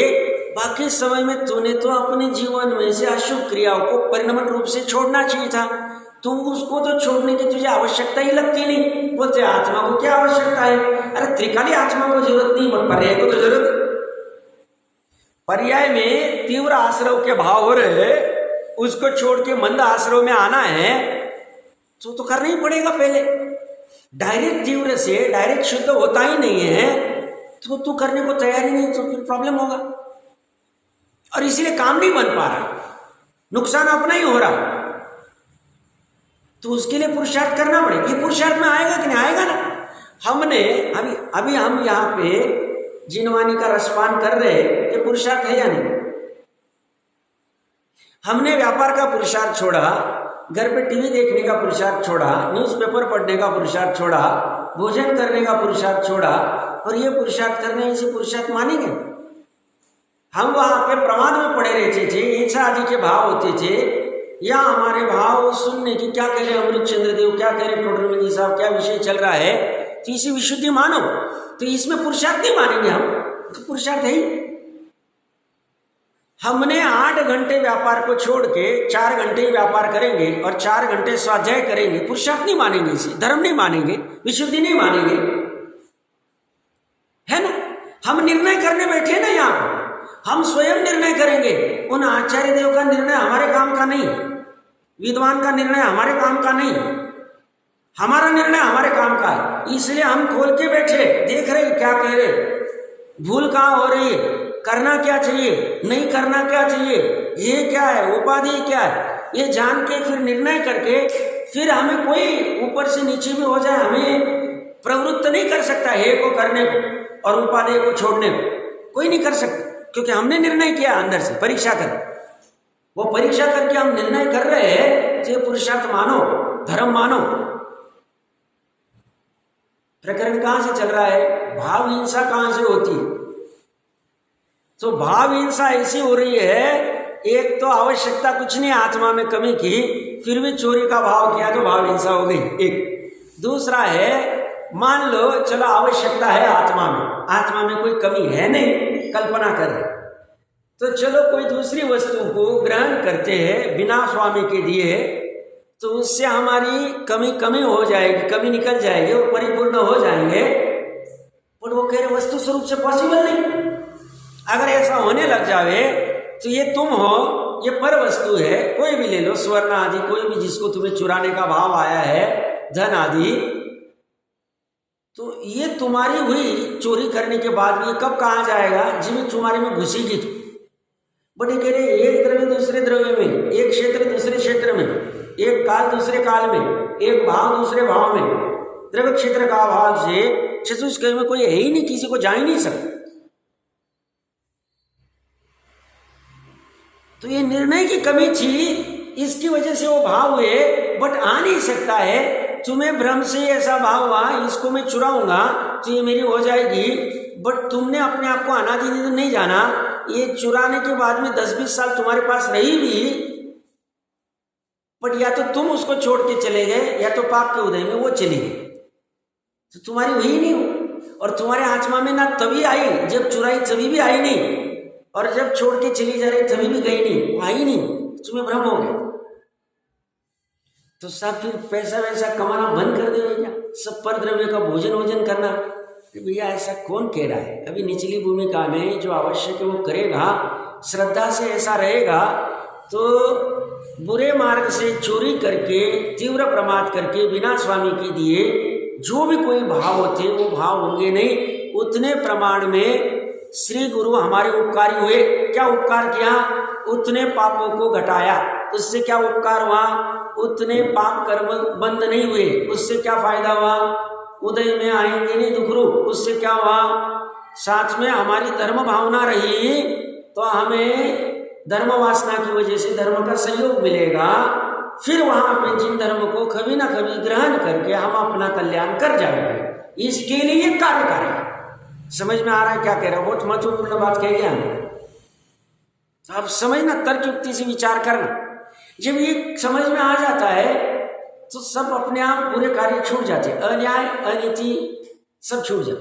बाकी समय में तूने तो अपने जीवन में से अशुभ क्रियाओं को परिणमन रूप से छोड़ना चाहिए था। तू उसको तो छोड़ने की तुझे आवश्यकता ही लगती नहीं, बोलते आत्मा को क्या आवश्यकता है? अरे त्रिकाली आत्मा को जरूरत नहीं, बट पर्याय को तो जरूरत। पर्याय में तीव्र आश्रव के भाव हो रहे, उसको छोड़ के मंद आश्रव में आना है तो करना ही पड़ेगा पहले। डायरेक्ट तीव्र से डायरेक्ट शुद्ध होता ही नहीं है तो तू करने को तैयार ही नहीं, तो फिर प्रॉब्लम होगा, और इसीलिए काम नहीं बन पा रहा, नुकसान अपना ही हो रहा। तो उसके लिए पुरुषार्थ करना पड़ेगा। ये पुरुषार्थ में आएगा कि नहीं आएगा ना। हमने अभी हम यहाँ पे जिनवानी का रसपान कर रहे हैं, ये पुरुषार्थ है या नहीं? हमने व्यापार का पुरुषार्थ छोड़ा, घर पे टीवी देखने का पुरुषार्थ छोड़ा, न्यूज़पेपर पढ़ने का पुरुषार्थ छोड़ा, भोजन करने का पुरुषार्थ छोड़ा, और ये पुरुषार्थ करने इसे पुरुषार्थ मानेंगे? हम वहां पे प्रमाद में पड़े रहते थे, हिंसा आदि के भाव होते थे, या हमारे भाव सुनने की क्या कह रहे अमृत चंद्र देव, क्या कह रहे टोडरमल जी साहब, क्या विषय चल रहा है, तो इसी विशुद्धि मानो। तो इसमें पुरुषार्थ नहीं मानेंगे हम, तो पुरुषार्थ है ही। हमने 8 घंटे व्यापार को छोड़ के 4 घंटे ही व्यापार करेंगे और 4 घंटे स्वाध्याय करेंगे, पुरुषार्थ नहीं मानेंगे, इसे धर्म नहीं मानेंगे, विशुद्धि नहीं मानेंगे, है ना। हम निर्णय करने बैठे ना यहाँ पर, हम स्वयं निर्णय करेंगे। उन आचार्य देव का निर्णय हमारे काम का नहीं, विद्वान का निर्णय हमारे काम का नहीं, हमारा निर्णय हमारे काम का है। इसलिए हम खोल के बैठे देख रहे क्या कह रहे, भूल कहाँ हो रही है, करना क्या चाहिए, नहीं करना क्या चाहिए, ये क्या है, उपाधि क्या है, ये जान के फिर निर्णय करके फिर हमें कोई ऊपर से नीचे भी हो जाए हमें प्रवृत्त नहीं कर सकता है को करने को और उपाधि को छोड़ने को, कोई नहीं कर सकता, क्योंकि हमने निर्णय किया अंदर से परीक्षा कर, वो परीक्षा करके हम निर्णय कर रहे हैं। तो पुरुषार्थ मानो, धर्म मानो। प्रकरण कहां से चल रहा है? भाव हिंसा कहां से होती है? तो भाव हिंसा ऐसी हो रही है, एक तो आवश्यकता कुछ नहीं, आत्मा में कमी की, फिर भी चोरी का भाव किया तो भाव हिंसा हो गई एक। दूसरा है, मान लो चलो आवश्यकता है आत्मा में कोई कमी है नहीं, कल्पना कर रहे, तो चलो कोई दूसरी वस्तु को ग्रहण करते हैं बिना स्वामी के दिए, तो उससे हमारी कमी हो जाएगी, कमी निकल जाएगी, वो परिपूर्ण हो जाएंगे। पर वो कह रहे वस्तु स्वरूप से पॉसिबल नहीं। अगर ऐसा होने लग जावे तो ये तुम हो, ये पर वस्तु है, कोई भी ले लो, स्वर्ण आदि कोई भी जिसको तुम्हें चुराने का भाव आया है, धन आदि, तो ये तुम्हारी हुई चोरी करने के बाद ये कब कहाँ जाएगा? जिम्मे तुम्हारे में घुसेगी तो। बट ये कह रहे एक द्रव्य दूसरे द्रव्य में, एक क्षेत्र दूसरे क्षेत्र में, एक काल दूसरे काल में, एक भाव दूसरे भाव में, द्रव्य क्षेत्र का भाव से चतुष्कय में कोई है ही नहीं, किसी को जा ही नहीं सकता। तो ये निर्णय की कमी थी, इसकी वजह से वो भाव हुए, बट आ नहीं सकता है। तुम्हें भ्रम से ऐसा भाव हुआ, इसको मैं चुराऊंगा तो ये मेरी हो जाएगी, बट तुमने अपने आप को अनादि नहीं जाना। ये चुराने के बाद में 10-20 साल तुम्हारे पास रही भी, बट या तो तुम उसको छोड़ के चले गए, या तो पाप के उदय में वो चली गई, तो तुम्हारी वही नहीं हो। और तुम्हारे आत्मा में ना तभी आई जब चुराई, तभी भी आई नहीं, और जब छोड़ के चली जा रही तभी भी गई नहीं, आई नहीं, तुम्हें भ्रम हो गया। तो सब फिर पैसा वैसा कमाना बंद कर देगा क्या? सब पर द्रव्य का भोजन करना, कि भैया ऐसा कौन कह रहा है? अभी निचली भूमिका में जो आवश्यक है वो करेगा, श्रद्धा से ऐसा रहेगा, तो बुरे मार्ग से चोरी करके, तीव्र प्रमाद करके, बिना स्वामी के दिए जो भी कोई भाव होते वो भाव होंगे नहीं। उतने प्रमाण में श्री गुरु हमारे उपकारी हुए। क्या उपकार किया? उतने पापों को घटाया। उससे क्या उपकार हुआ? उतने पाप कर्म बंद नहीं हुए। उससे क्या फायदा हुआ? उदय में आएंगे नहीं दुख रूप। उससे क्या हुआ? साथ में हमारी धर्म भावना रही तो हमें धर्म वासना की वजह से धर्म का सहयोग मिलेगा। फिर वहां पे जिन धर्म को कभी ना कभी ग्रहण करके हम अपना कल्याण कर जाएंगे। इसके लिए कार्य करें। समझ में आ रहा है क्या कह रहा है? बहुत महत्वपूर्ण बात कह गया। आप समझना, तर्क युक्ति से विचार करना। जब ये समझ में आ जाता है तो सब अपने आप पूरे कार्य छूट जाते, अन्याय अनीति सब छूट जाए।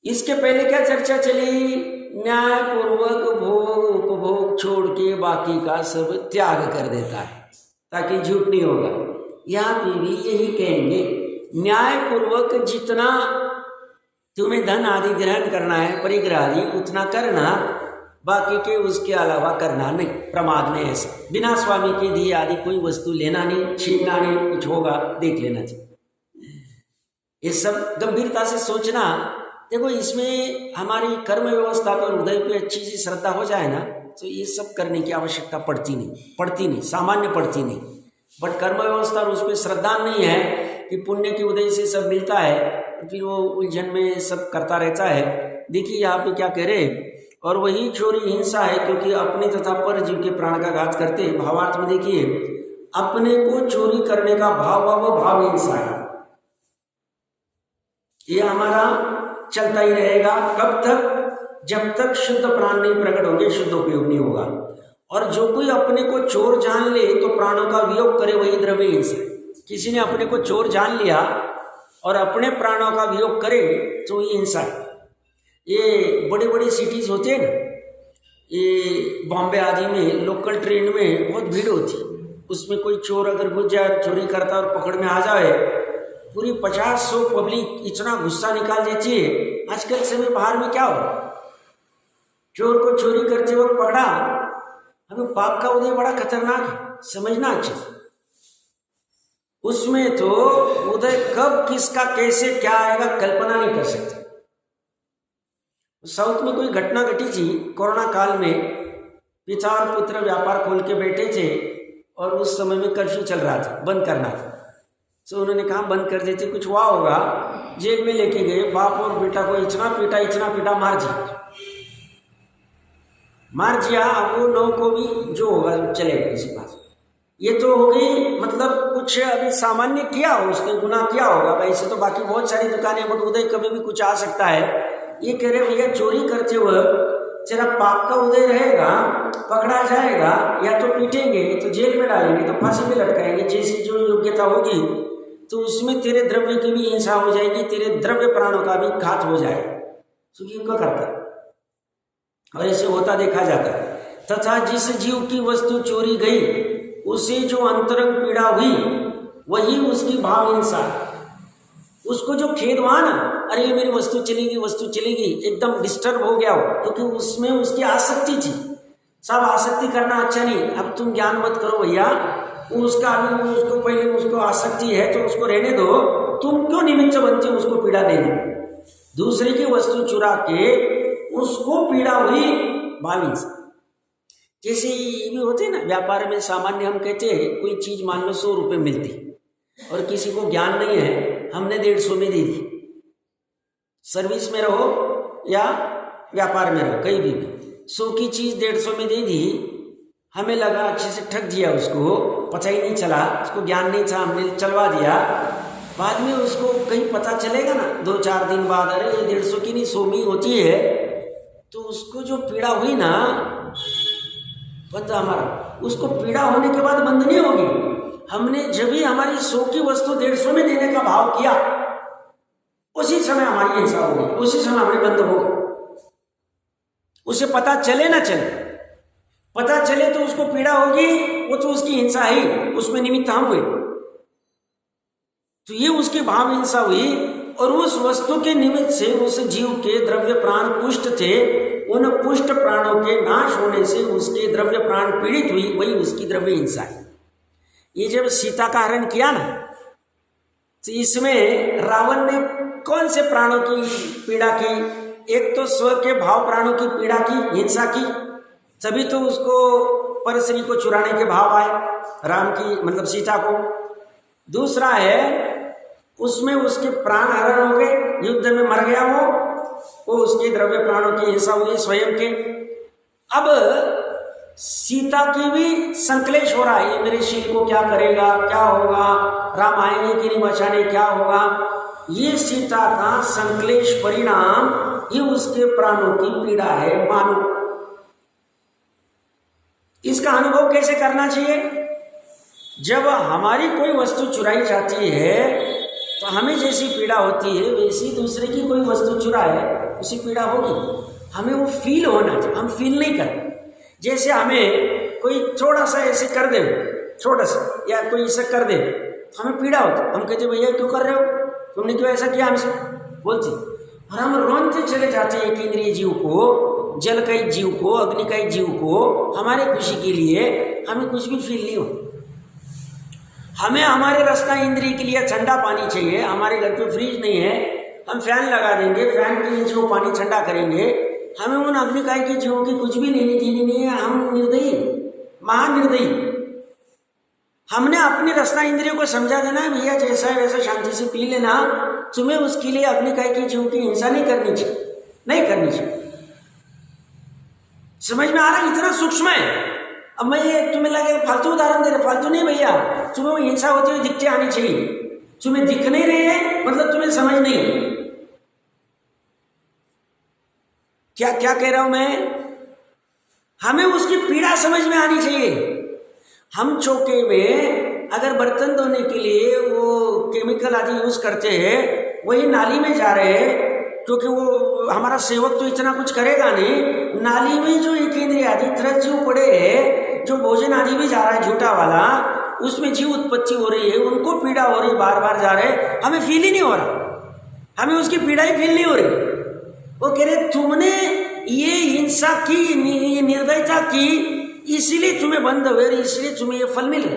इसके पहले क्या चर्चा चली? न्याय पूर्वक भोग उपभोग छोड़ के बाकी का सब त्याग कर देता है ताकि झूठ नहीं होगा। यहाँ पे भी यही कहेंगे, न्याय पूर्वक जितना तुम्हें धन आदि ग्रहण करना है, परिग्रह आदि, उतना करना, बाकी के उसके अलावा करना नहीं। प्रमाद में ऐसा बिना स्वामी के दिए आदि कोई वस्तु लेना नहीं, छीनना नहीं। कुछ होगा देख लेना चाहिए। ये सब गंभीरता से सोचना। देखो, इसमें हमारी कर्म व्यवस्था पर हृदय पे अच्छी सी श्रद्धा हो जाए ना, तो ये सब करने की आवश्यकता पड़ती नहीं, सामान्य पड़ती नहीं। बट कर्म व्यवस्था और उस पर श्रद्धा नहीं है कि पुण्य के उदय से सब मिलता है, फिर वो उलझन में सब करता रहता है। देखिए यहाँ पे क्या कह रहे, और वही चोरी हिंसा है, क्योंकि अपने तथा पर जीव के प्राण का घात करते हैं। भावार्थ में देखिए, अपने को चोरी करने का भाव वो भाव हिंसा है। ये हमारा चलता ही रहेगा। कब तक? जब तक शुद्ध प्राण नहीं प्रकट होंगे, शुद्ध उपयोग नहीं होगा। और जो कोई अपने को चोर जान ले तो प्राणों का वियोग करे, वही द्रव्य हिंसा। किसी ने अपने को चोर जान लिया और अपने प्राणों का वियोग करे तो ये हिंसा है। ये बड़ी बड़ी सिटीज होते हैं ना, ये बॉम्बे आदि में लोकल ट्रेन में बहुत भीड़ होती, उसमें कोई चोर अगर घुस जाए, चोरी करता और पकड़ में आ जाए, पूरी 50-100 पब्लिक इतना गुस्सा निकाल देती है। आजकल समय बाहर में क्या हो, चोर को चोरी करते वक्त पकड़ा, हमें पाप का उदय बड़ा खतरनाक है, समझना अच्छे। उसमें तो उदय कब किसका कैसे क्या आएगा कल्पना नहीं कर सकते। साउथ में कोई घटना घटी थी कोरोना काल में, पिता और पुत्र व्यापार खोल के बैठे थे और उस समय में कर्फ्यू चल रहा था, बंद करना था। तो उन्होंने कहा बंद कर देते, कुछ हुआ होगा। जेल में लेके गए, बाप और बेटा को इतना पीटा, मार दिया। अब वो लोगों को भी जो होगा चलेगा किसी पास। ये तो हो गई, मतलब कुछ अभी सामान्य किया हो, उसने गुनाह किया होगा। वैसे तो बाकी बहुत सारी दुकानें, बट उदय कभी भी कुछ आ सकता है। ये कह रहे भैया, चोरी करते हुए तेरा पाप का उदय रहेगा, पकड़ा जाएगा, या तो पीटेंगे तो जेल में डालेंगे, तो फांसी में लटकाएंगे, जैसी जो योग्यता होगी, तो उसमें तेरे द्रव्य की भी हिंसा हो जाएगी, तेरे द्रव्य प्राणों का भी घात हो जाएगा। तो ये क्या करता है, और ऐसे होता देखा जाता है। तथा जिस जीव की वस्तु चोरी गई, उसे जो अंतरंग पीड़ा हुई, वही उसकी भाव हिंसा है। उसको जो खेद हुआ ना, अरे ये मेरी वस्तु चलेगी, एकदम डिस्टर्ब हो गया हो, क्योंकि उसमें उसकी आसक्ति थी। सब आसक्ति करना अच्छा नहीं। अब तुम ज्ञान मत करो भैया, उसको पहले उसको आसक्ति है तो उसको रहने दो। तुम क्यों निमित्त बनते हो उसको पीड़ा देने? दूसरे की वस्तु चुरा के उसको पीड़ा हुई, भाव हिंसा। जैसे ये भी होते ना व्यापार में, सामान्य हम कहते हैं कोई चीज मान लो 100 रुपये मिलती और किसी को ज्ञान नहीं है, हमने 150 में दे दी। सर्विस में रहो या व्यापार में रहो, कहीं भी 100 की चीज 150 में दे दी, हमें लगा अच्छे से ठग दिया उसको, पता ही नहीं चला, उसको ज्ञान नहीं था, हमने चलवा दिया। बाद में उसको कहीं पता चलेगा ना 2-4 दिन बाद, अरे ये 150 की नहीं 100 में होती है, तो उसको जो पीड़ा हुई ना, बंद हमारा, उसको पीड़ा होने के बाद बंद नहीं होगी। हमने जब भी हमारी 100 की वस्तु 150 में देने का भाव किया, उसी समय हमारी हिंसा होगी, उसी समय हमें बंद होगा। उसे पता चले ना चले, पता चले तो उसको पीड़ा होगी, वो तो उसकी हिंसा ही, उसमें निमित्त हम हुए। तो ये उसकी भाव हिंसा हुई और उस वस्तु के निमित्त से उस जीव के द्रव्य प्राण पुष्ट थे, उन पुष्ट प्राणों के नाश होने से उसके द्रव्य प्राण पीड़ित हुई, वही उसकी द्रव्य हिंसा है। ये जब सीता का हरण किया ना, तो इसमें रावण ने कौन से प्राणों की पीड़ा की? एक तो स्व के भाव प्राणों की पीड़ा की, हिंसा की, तभी तो उसको परश्री को चुराने के भाव आए, राम की मतलब सीता को। दूसरा है उसमें उसके प्राण हरण हो गए, युद्ध में मर गया वो उसके द्रव्य प्राणों की हिंसा हुई स्वयं के। अब सीता की भी संकलेश हो रहा है, ये मेरे शील को क्या करेगा, क्या होगा, राम आएंगे कि नहीं बचाने, क्या होगा। ये सीता का संकलेश परिणाम, ये उसके प्राणों की पीड़ा है। मानो इसका अनुभव कैसे करना चाहिए? जब हमारी कोई वस्तु चुराई जाती है तो हमें जैसी पीड़ा होती है वैसी दूसरे की कोई वस्तु चुराए उसी पीड़ा होगी। हमें वो फील होना चाहिए, हम फील नहीं करते। जैसे हमें कोई थोड़ा सा ऐसे कर दे, छोटा सा या कोई ऐसा कर दे तो हमें पीड़ा होती, हम कहते भैया क्यों कर रहे हो, तुमने क्यों ऐसा किया हमसे, बोलती, और हम रोनते चले जाते हैं। एक इंद्रिय जीव को, जल का एक जीव को, अग्नि का एक जीव को, हमारे खुशी के लिए हमें कुछ भी फील नहीं हो। हमें हमारे रसना इंद्रिय के लिए ठंडा पानी चाहिए, हमारे घर पे फ्रिज नहीं है, हम फैन लगा देंगे, फैन के नीचे वो पानी ठंडा करेंगे। हमें उन अग्निकाय के जीवों की कुछ भी नहीं जीनी नहीं है। हम निर्दयी, महानिर्दयी। हमने अपनी रसना इंद्रियों को समझा देना है, भैया जैसा है वैसा शांति से पी लेना, तुम्हें उसके लिए अग्निकाय के जीवों की हिंसा नहीं करनी चाहिए, नहीं करनी चाहिए। समझ में आ रहा है? इतना सूक्ष्म है। अब मैं ये तुम्हें लगेगा फालतू उदाहरण दे रहे, फालतू नहीं भैया, तुम्हें वो हिंसा होती हुई दिखते आनी चाहिए। तुम्हें दिख नहीं रही है मतलब तुम्हें समझ नहीं। क्या क्या कह रहा हूं मैं? हमें उसकी पीड़ा समझ में आनी चाहिए। हम चौके में अगर बर्तन धोने के लिए वो केमिकल आदि यूज करते हैं, वही नाली में जा रहे हैं, क्योंकि वो हमारा सेवक तो इतना कुछ करेगा नहीं। नाली में जो एक इंद्रिय आदि तरह जीव पड़े हैं, जो भोजन आदि भी जा रहा है झूठा वाला, उसमें जीव उत्पत्ति हो रही है, उनको पीड़ा हो रही, बार बार जा रहे, हमें फील ही नहीं हो रहा, हमें उसकी पीड़ा ही फील नहीं हो रही। वो कह रहे तुमने ये हिंसा की, ये निर्दयता की, इसीलिए तुम्हें बंद हुए, इसलिए तुम्हें ये फल मिले।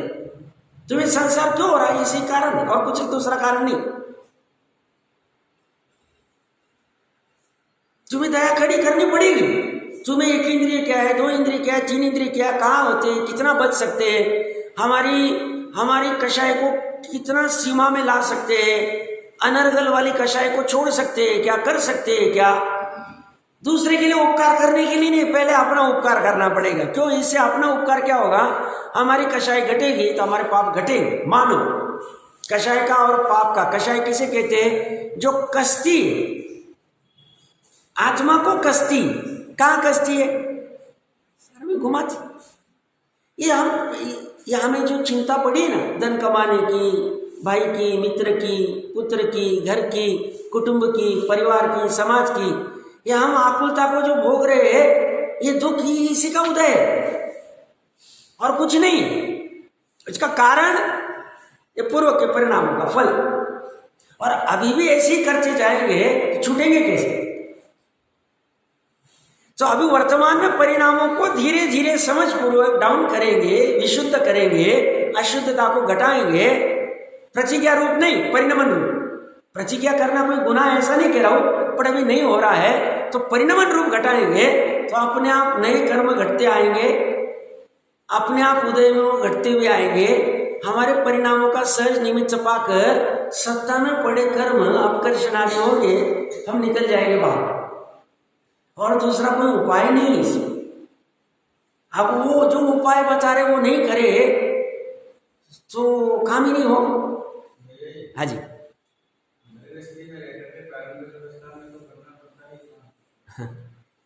तुम्हें संसार क्यों हो रहा है? इसी कारण, और कुछ दूसरा कारण नहीं। तुम्हें दया खड़ी करनी पड़ेगी। तुम्हें एक इंद्रिय क्या है, दो इंद्रिय क्या है, तीन इंद्रिय क्या है, कहाँ होते हैं, कितना बच सकते हैं, हमारी कषाय को कितना सीमा में ला सकते हैं, अनर्गल वाली कषाय को छोड़ सकते हैं क्या, कर सकते हैं क्या। दूसरे के लिए उपकार करने के लिए नहीं, पहले अपना उपकार करना पड़ेगा। क्यों? इससे अपना उपकार क्या होगा, हमारी कषाय घटेगी तो हमारे पाप घटेंगे। मानो कषाय का और पाप का, कषाय किसे कहते हैं? जो कश्ती, आत्मा को कश्ती, कहाँ कश्ती है? सर में घुमाती। ये हमें जो चिंता पड़ी है ना, धन कमाने की, भाई की, मित्र की, पुत्र की, घर की, कुटुंब की, परिवार की, समाज की, ये हम आकुलता को जो भोग रहे हैं, ये दुख ही इसी का उदय है और कुछ नहीं। इसका कारण ये पूर्व के परिणामों का फल। और अभी भी ऐसे ही करते जाएंगे तो छूटेंगे कैसे? तो अभी वर्तमान में परिणामों को धीरे धीरे समझ पूर्वक डाउन करेंगे, विशुद्ध करेंगे, अशुद्धता को घटाएंगे। प्रतिज्ञा रूप नहीं, परिणमन रूप। प्रतिज्ञा करना कोई गुनाह ऐसा नहीं कह रहा हूं, पर अभी नहीं हो रहा है तो परिणमन रूप घटाएंगे तो अपने आप नए कर्म घटते आएंगे, अपने आप उदय में वो घटते हुए आएंगे। हमारे परिणामों का सहज निमित्त पाकर सत्ता में पड़े कर्म अपकर्षणादि होंगे, हम निकल जाएंगे बाहर। और दूसरा कोई उपाय नहीं है इसमें। अब वो जो उपाय बता रहे वो नहीं करे तो काम ही नहीं हो। हाँ जी,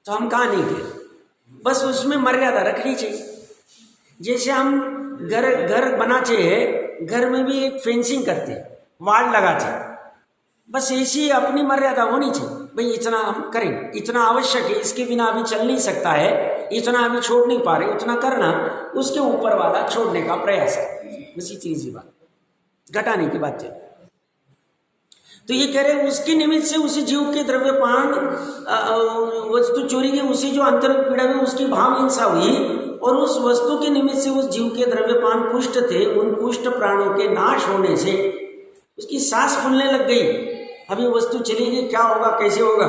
तो हम कहाँ नहीं गए, बस उसमें मर्यादा रखनी चाहिए। जैसे हम घर बनाते हैं, घर में भी एक फेंसिंग करते, वाल लगाते, बस ऐसी अपनी मर्यादा होनी चाहिए। भाई इतना हम करें, इतना आवश्यक है, इसके बिना अभी चल नहीं सकता है, इतना अभी छोड़ नहीं पा रहे, उतना करना, उसके ऊपर वाला छोड़ने का प्रयास है। बस इतनी सी बात, घटाने की बात है। तो ये कह रहे उसके निमित्त से उसी जीव के द्रव्यपान वस्तु चोरी की, उसी जो अंतरंग पीड़ा में उसकी भाव हिंसा हुई, और उस वस्तु के निमित्त से उस जीव के द्रव्यपान पुष्ट थे, उन पुष्ट प्राणों के नाश होने से उसकी सांस फूलने लग गई। अब ये वस्तु चली गई, क्या होगा, कैसे होगा।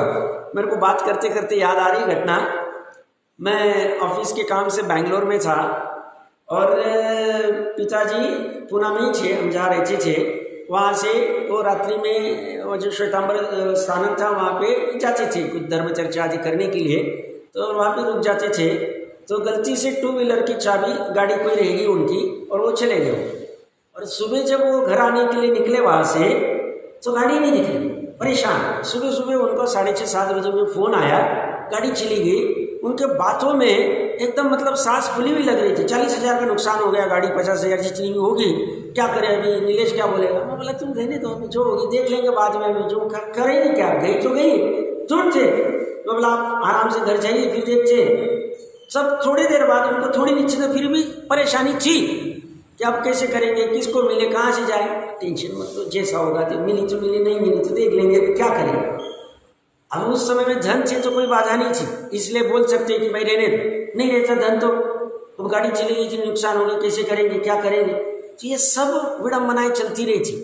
मेरे को बात करते करते याद आ रही घटना। मैं ऑफिस के काम से बैंगलोर में था और पिताजी पुणे में ही थे, हम जहाँ रहते थे वहाँ से वो रात्रि में वो जो श्वेतांबर स्थानक था वहाँ पे जाते थे कुछ धर्म चर्चा आदि करने के लिए, तो वहाँ पे रुक जाते थे। तो गलती से 2 व्हीलर की चाबी गाड़ी कोई रहेगी उनकी और वो चले गए। और सुबह जब वो घर आने के लिए निकले वहाँ से तो गाड़ी नहीं दिख रही, परेशान। सुबह सुबह उनको 6:30-7 बजे में फ़ोन आया, गाड़ी चली गई। उनके बातों में एकदम मतलब सांस फूली हुई लग रही थी। 40,000 का नुकसान हो गया, गाड़ी 50,000 की चली हुई होगी, क्या करें अभी, नीलेश क्या बोलेगा। मैं बोला तुम रहने दो, अभी जो होगी देख लेंगे बाद में, अभी जो करेंगे क्या, गई तो गई, झूठ थे। मैं बोला आप आराम से घर जाइए फिर देखते। सब थोड़ी देर बाद उनको थोड़ी नीचे तो फिर भी परेशानी थी कि अब कैसे करेंगे, किसको मिले, कहाँ से जाए। टेंशन मत लो, जैसा होगा तो मिली तो मिली, नहीं मिली तो देख लेंगे, क्या करेंगे। अब उस समय में धन से तो कोई बाधा नहीं थी, इसलिए बोल सकते कि भाई रहने दो, नहीं रहता धन तो अब गाड़ी चली गई थी, नुकसान हो गया, कैसे करेंगे, क्या करेंगे। तो ये सब विडम्बनाएं चलती रही थी।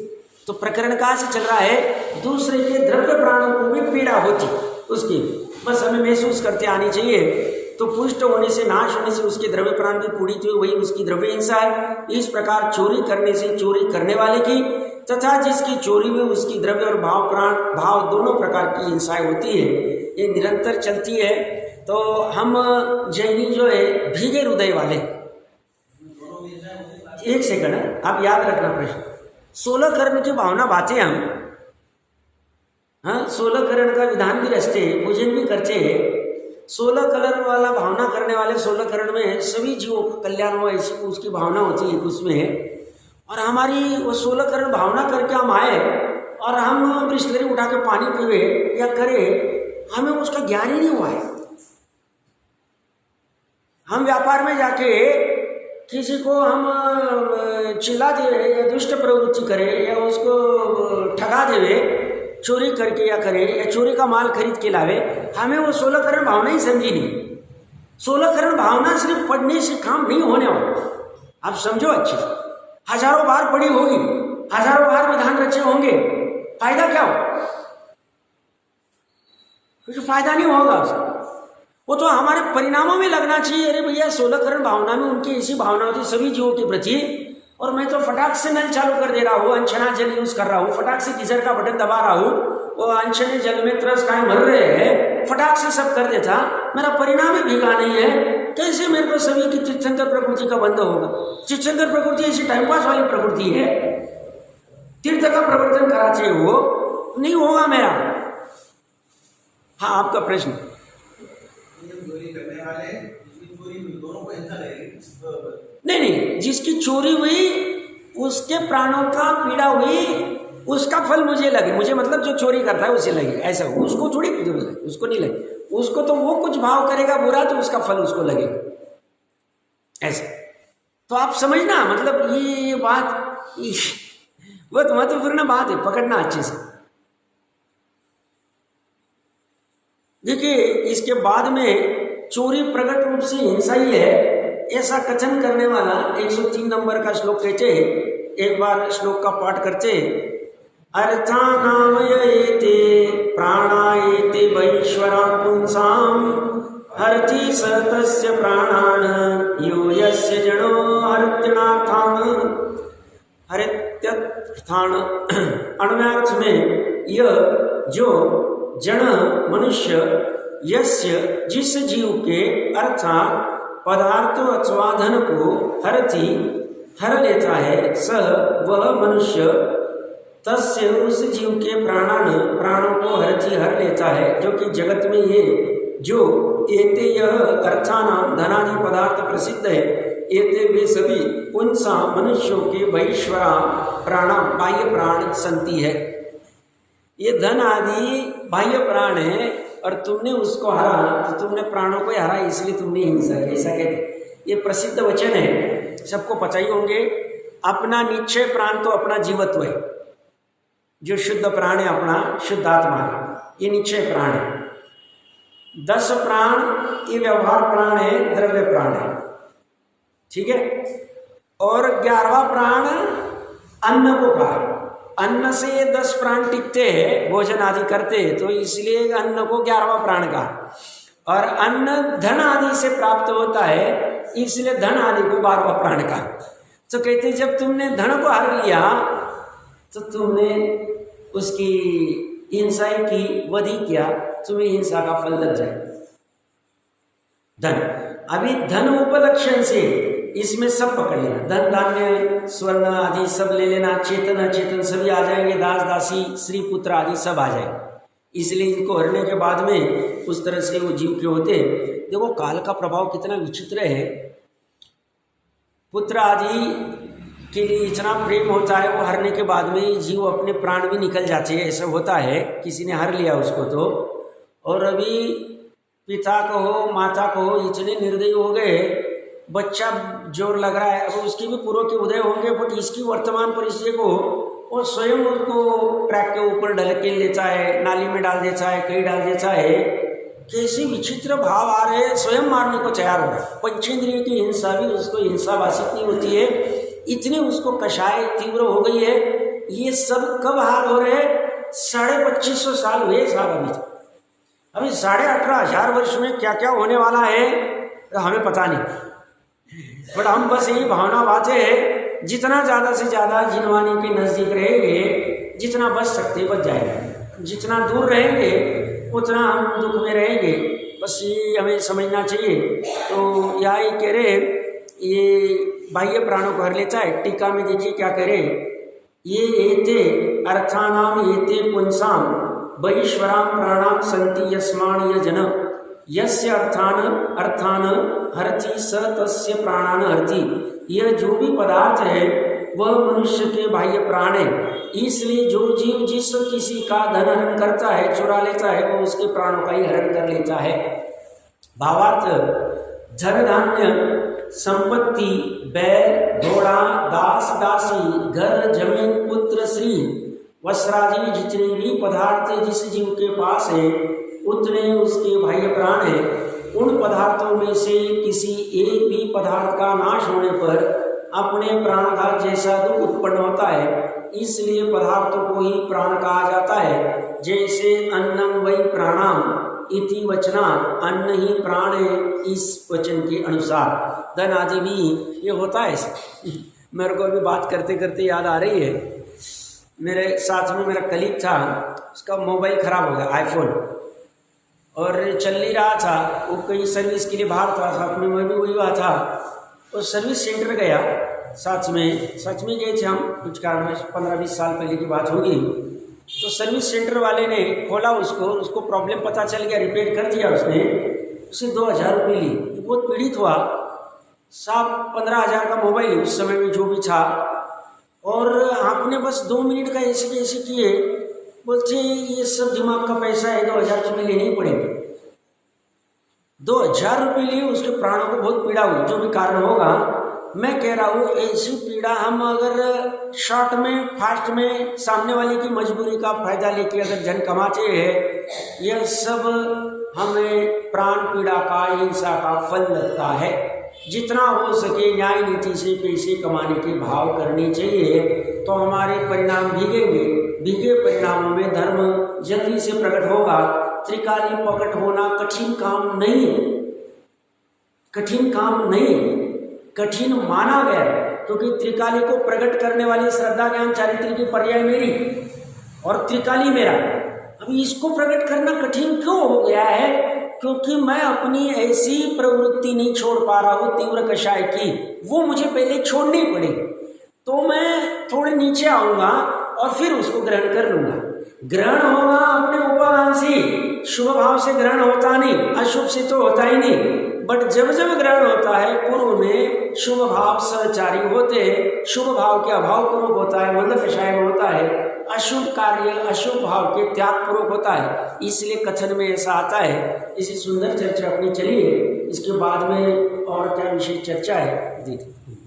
तो प्रकरण कहाँ से चल रहा है, दूसरे के द्रव्य प्राणों को भी पीड़ा होती उसकी, बस हमें महसूस करते आनी चाहिए। तो पुष्ट होने से, नाश होने से उसके द्रव्य प्राण भी पूरित हुए, वही उसकी द्रव्य हिंसा है। इस प्रकार चोरी करने से चोरी करने वाले की तथा जिसकी चोरी हुई उसकी द्रव्य और भाव प्राण भाव दोनों प्रकार की हिंसाएं होती है, ये निरंतर चलती है। तो हम जैनी जो है भीगे हृदय वाले, एक सेकंड आप याद रखना प्रश्न, 16 करण की भावना बातें हम, हाँ 16 करण का विधान भी रचते, पूजन भी करते हैं। 16 करण वाला भावना करने वाले 16 करण में सभी जीवों का कल्याण हो, ऐसी उसकी भावना होती है उसमें। और हमारी वो 16 करण भावना करके हम आए और हम बिस्लरी उठा के पानी पीवे या करें, हमें उसका ज्ञान ही नहीं हुआ है। हम व्यापार में जाके किसी को हम चिल्ला देवे या दुष्ट प्रवृत्ति करें या उसको ठगा देवे, चोरी करके या करे या चोरी का माल खरीद के लावे, हमें वो 16 करण भावना ही समझी नहीं। 16 करण भावना सिर्फ पढ़ने से काम नहीं होने वाला, आप समझो अच्छे से। हजारों बार पढ़ी होगी, हजारों बार विधान रचे होंगे, फायदा क्या हो, कुछ फायदा नहीं होगा उसका। वो तो हमारे परिणामों में लगना चाहिए। अरे भैया 16 करण भावना में उनकी ऐसी भावना होती सभी जीवों के प्रति, और मैं तो फटाक से नल चालू कर दे रहा हूँ, अनछना जल यूज कर रहा हूँ, फटाक से गीजर का बटन दबा रहा हूँ, वो अनछने जल में त्रस खाए मर रहे हैं, फटाक से सब कर देता, मेरा परिणाम ही भीगा नहीं है। कैसे मेरे को सभी की तीर्थंकर प्रकृति का बंध होगा। तीर्थंकर प्रकृति ऐसी टाइम पास वाली प्रकृति है, तीर्थ का प्रवर्तन कराते हो नहीं होगा मेरा। हाँ आपका प्रश्न, नहीं, जिसकी चोरी हुई उसके प्राणों का पीड़ा हुई, उसका फल मुझे लगे, मुझे मतलब जो चोरी करता है उसे लगे, ऐसा उसको थोड़ी लगे, उसको नहीं लगे, उसको तो वो कुछ भाव करेगा बुरा तो उसका फल उसको लगे, ऐसा। तो आप समझना, मतलब ये बात बहुत महत्वपूर्ण बात है, पकड़ना अच्छे से। देखिए इसके बाद में चोरी प्रकट रूप से हिंसा ही है, ऐसा कथन करने वाला 103 नंबर का श्लोक कहते हैं। एक बार श्लोक का पाठ करते। अर्थानामयेते प्राणायेते वैश्वरा पुंसाम हरति स तस्य प्राणान् यो यस्य जनो हरत्यनार्थान्। हरत्यर्थान् अन्वयार्थ में यह जो जन मनुष्य यस्य जिस जीव के अर्थात पदार्थ अथवा धन को हर लेता है, सह वह मनुष्य तस्य उस जीव के प्राणों को हर लेता है। जो कि जगत में ये जो एते यह अर्थानाम धनादि पदार्थ प्रसिद्ध है, एते वे सभी पुंसा मनुष्यों के वैश्वरा प्राणा बाह्य प्राण संति है। ये धन आदि बाह्य प्राण है और तुमने उसको हरा तो तुमने प्राणों को हरा, इसलिए तुमने हिंसा की, ऐसा कहते। ये प्रसिद्ध वचन है, सबको पता ही होंगे। अपना निश्चय प्राण तो अपना जीवत्व है, जो शुद्ध प्राण है अपना, शुद्ध आत्मा, ये निश्चय प्राण है। 10 प्राण ये व्यवहार प्राण है, द्रव्य प्राण है, ठीक है। और 11वां प्राण अन्न को कहा। अन्न से ये 10 प्राण टिकते हैं, भोजन आदि करते हैं, तो इसलिए अन्न को 11वां प्राण कहा। और अन्न धन आदि से प्राप्त होता है, इसलिए धन आदि को 12वां प्राण कहा। तो कहते जब तुमने धन को हर लिया तो तुमने उसकी हिंसा की वधी किया, तुम्हें हिंसा का फल लग जाए। धन, अभी धन उपलक्षण से इसमें सब पकड़ लेना, धन धान्य स्वर्ण आदि सब ले लेना, चेतन अचेतन सभी आ जाएंगे, दास दासी स्त्री पुत्र आदि सब आ जाएंगे। इसलिए इनको हरने के बाद में उस तरह से वो जीव के होते। देखो काल का प्रभाव कितना विचित्र है। पुत्र आदि के लिए इतना प्रेम होता है, वो हरने के बाद में जीव अपने प्राण भी निकल जाते हैं, ऐसा होता है। किसी ने हर लिया उसको तो, और अभी पिता को हो माता को हो इतने निर्दयी हो गए, बच्चा जोर लग रहा है, अब उसके भी पूर्व के उदय होंगे, बट इसकी वर्तमान परिस्थिति को वो स्वयं उसको ट्रैक के ऊपर ढकेल लेता है, नाली में डाल देता है, कहीं डाल देता है। कैसे विचित्र भाव आ रहे हैं, स्वयं मारने को तैयार हो रहा है। पंचेंद्रिय की हिंसा भी उसको हिंसा वासित नहीं होती है, इतनी उसको कषाय तीव्र हो गई है। ये सब कब हाल हो रहे हैं? 2550 साल हुए साहब। अभी 18,500 वर्ष में क्या क्या होने वाला है हमें पता नहीं, बट हम बस यही भावना बातें हैं, जितना ज़्यादा से ज़्यादा जिनवानी के नज़दीक रहेंगे, जितना बच सकते बच जाएंगे, जितना दूर रहेंगे उतना हम दुख में रहेंगे। बस ये हमें समझना चाहिए। तो यहाँ ये कह रहे, ये बाह्य प्राणों को हर लेता है। टीका में देखिए क्या कह रहे, ये एते अर्थानाम एते पुंसाम बहिश्वराम प्राणाम संति यस्माण यजन यस्य अर्थान हरति स तस्य प्राणान हरति। यह जो भी पदार्थ है वह मनुष्य के बाह्य प्राण है। इसलिए जो जीव जिस किसी का धन हरण करता है, चुरा लेता है, वो उसके प्राणों का ही हरण कर लेता है। भावार्थ धन धान्य संपत्ति, बैल घोड़ा, दास दासी, घर जमीन, पुत्र श्री, वस्त्रादि जितने भी पदार्थ जिस जीव के पास है उतने उसके बाह्य प्राण है। उन पदार्थों में से किसी एक भी पदार्थ का नाश होने पर अपने प्राणघात जैसा दुख उत्पन्न होता है, इसलिए पदार्थों को ही प्राण कहा जाता है। जैसे अन्नम वै प्राणाम इति वचना, अन्न ही प्राण है इस वचन के अनुसार। धन आदि भी ये होता है। मेरे को अभी बात करते करते याद आ रही है, मेरे साथ में मेरा कलीग था, उसका मोबाइल ख़राब हो गया, आईफोन, और चल नहीं रहा था। वो कहीं सर्विस के लिए बाहर था, साथ में मैं भी वही हुआ था। वो सर्विस सेंटर गया, सच में गए थे हम, कुछ कारण 15-20 साल पहले की बात होगी। तो सर्विस सेंटर वाले ने खोला उसको प्रॉब्लम पता चल गया, रिपेयर कर दिया उसने। उसे 2000 रुपये लिए। बहुत पीड़ित हुआ। 15,000 का मोबाइल उस समय में जो भी था, और आपने बस 2 मिनट का ऐसे किए, बोलते ये सब दिमाग का पैसा है, 2000 रुपये लेने ही पड़ेंगे। 2000 रुपये लिए, उसके प्राणों को बहुत पीड़ा हुई, जो भी कारण होगा। मैं कह रहा हूँ ऐसी पीड़ा हम अगर शॉर्ट में फास्ट में सामने वाले की मजबूरी का फायदा लेके अगर धन कमाते हैं, यह सब हमें प्राण पीड़ा का, हिंसा का फल लगता है। जितना हो सके न्याय नीति से पैसे कमाने के भाव करने चाहिए, तो हमारे परिणाम भीगेंगे। भीगे परिणामों में धर्म जल्दी से प्रकट होगा। त्रिकाली प्रकट होना कठिन काम नहीं है, कठिन माना गया है, क्योंकि त्रिकाली को प्रकट करने वाली श्रद्धा ज्ञान चारित्र की पर्याय मेरी और त्रिकाली मेरा। अभी इसको प्रकट करना कठिन क्यों हो गया है? क्योंकि मैं अपनी ऐसी प्रवृत्ति नहीं छोड़ पा रहा हूँ तीव्र कषाय की, वो मुझे पहले छोड़नी पड़ेगी। तो मैं थोड़े नीचे आऊँगा और फिर उसको ग्रहण कर लूँगा। ग्रहण होगा अपने उपादान से, शुभ भाव से ग्रहण होता नहीं, अशुभ से तो होता ही नहीं। बट जब जब ग्रहण होता है, पूर्व में शुभ भाव सहचारी होते हैं, शुभ भाव के अभाव पूर्वक होता है, मंद कषाय में होता है, अशुभ कार्य अशुभ भाव के त्याग पूर्वक होता है। इसलिए कथन में ऐसा आता है। इसी सुंदर चर्चा अपनी चलिए, इसके बाद में और क्या विशेष चर्चा है देखिए।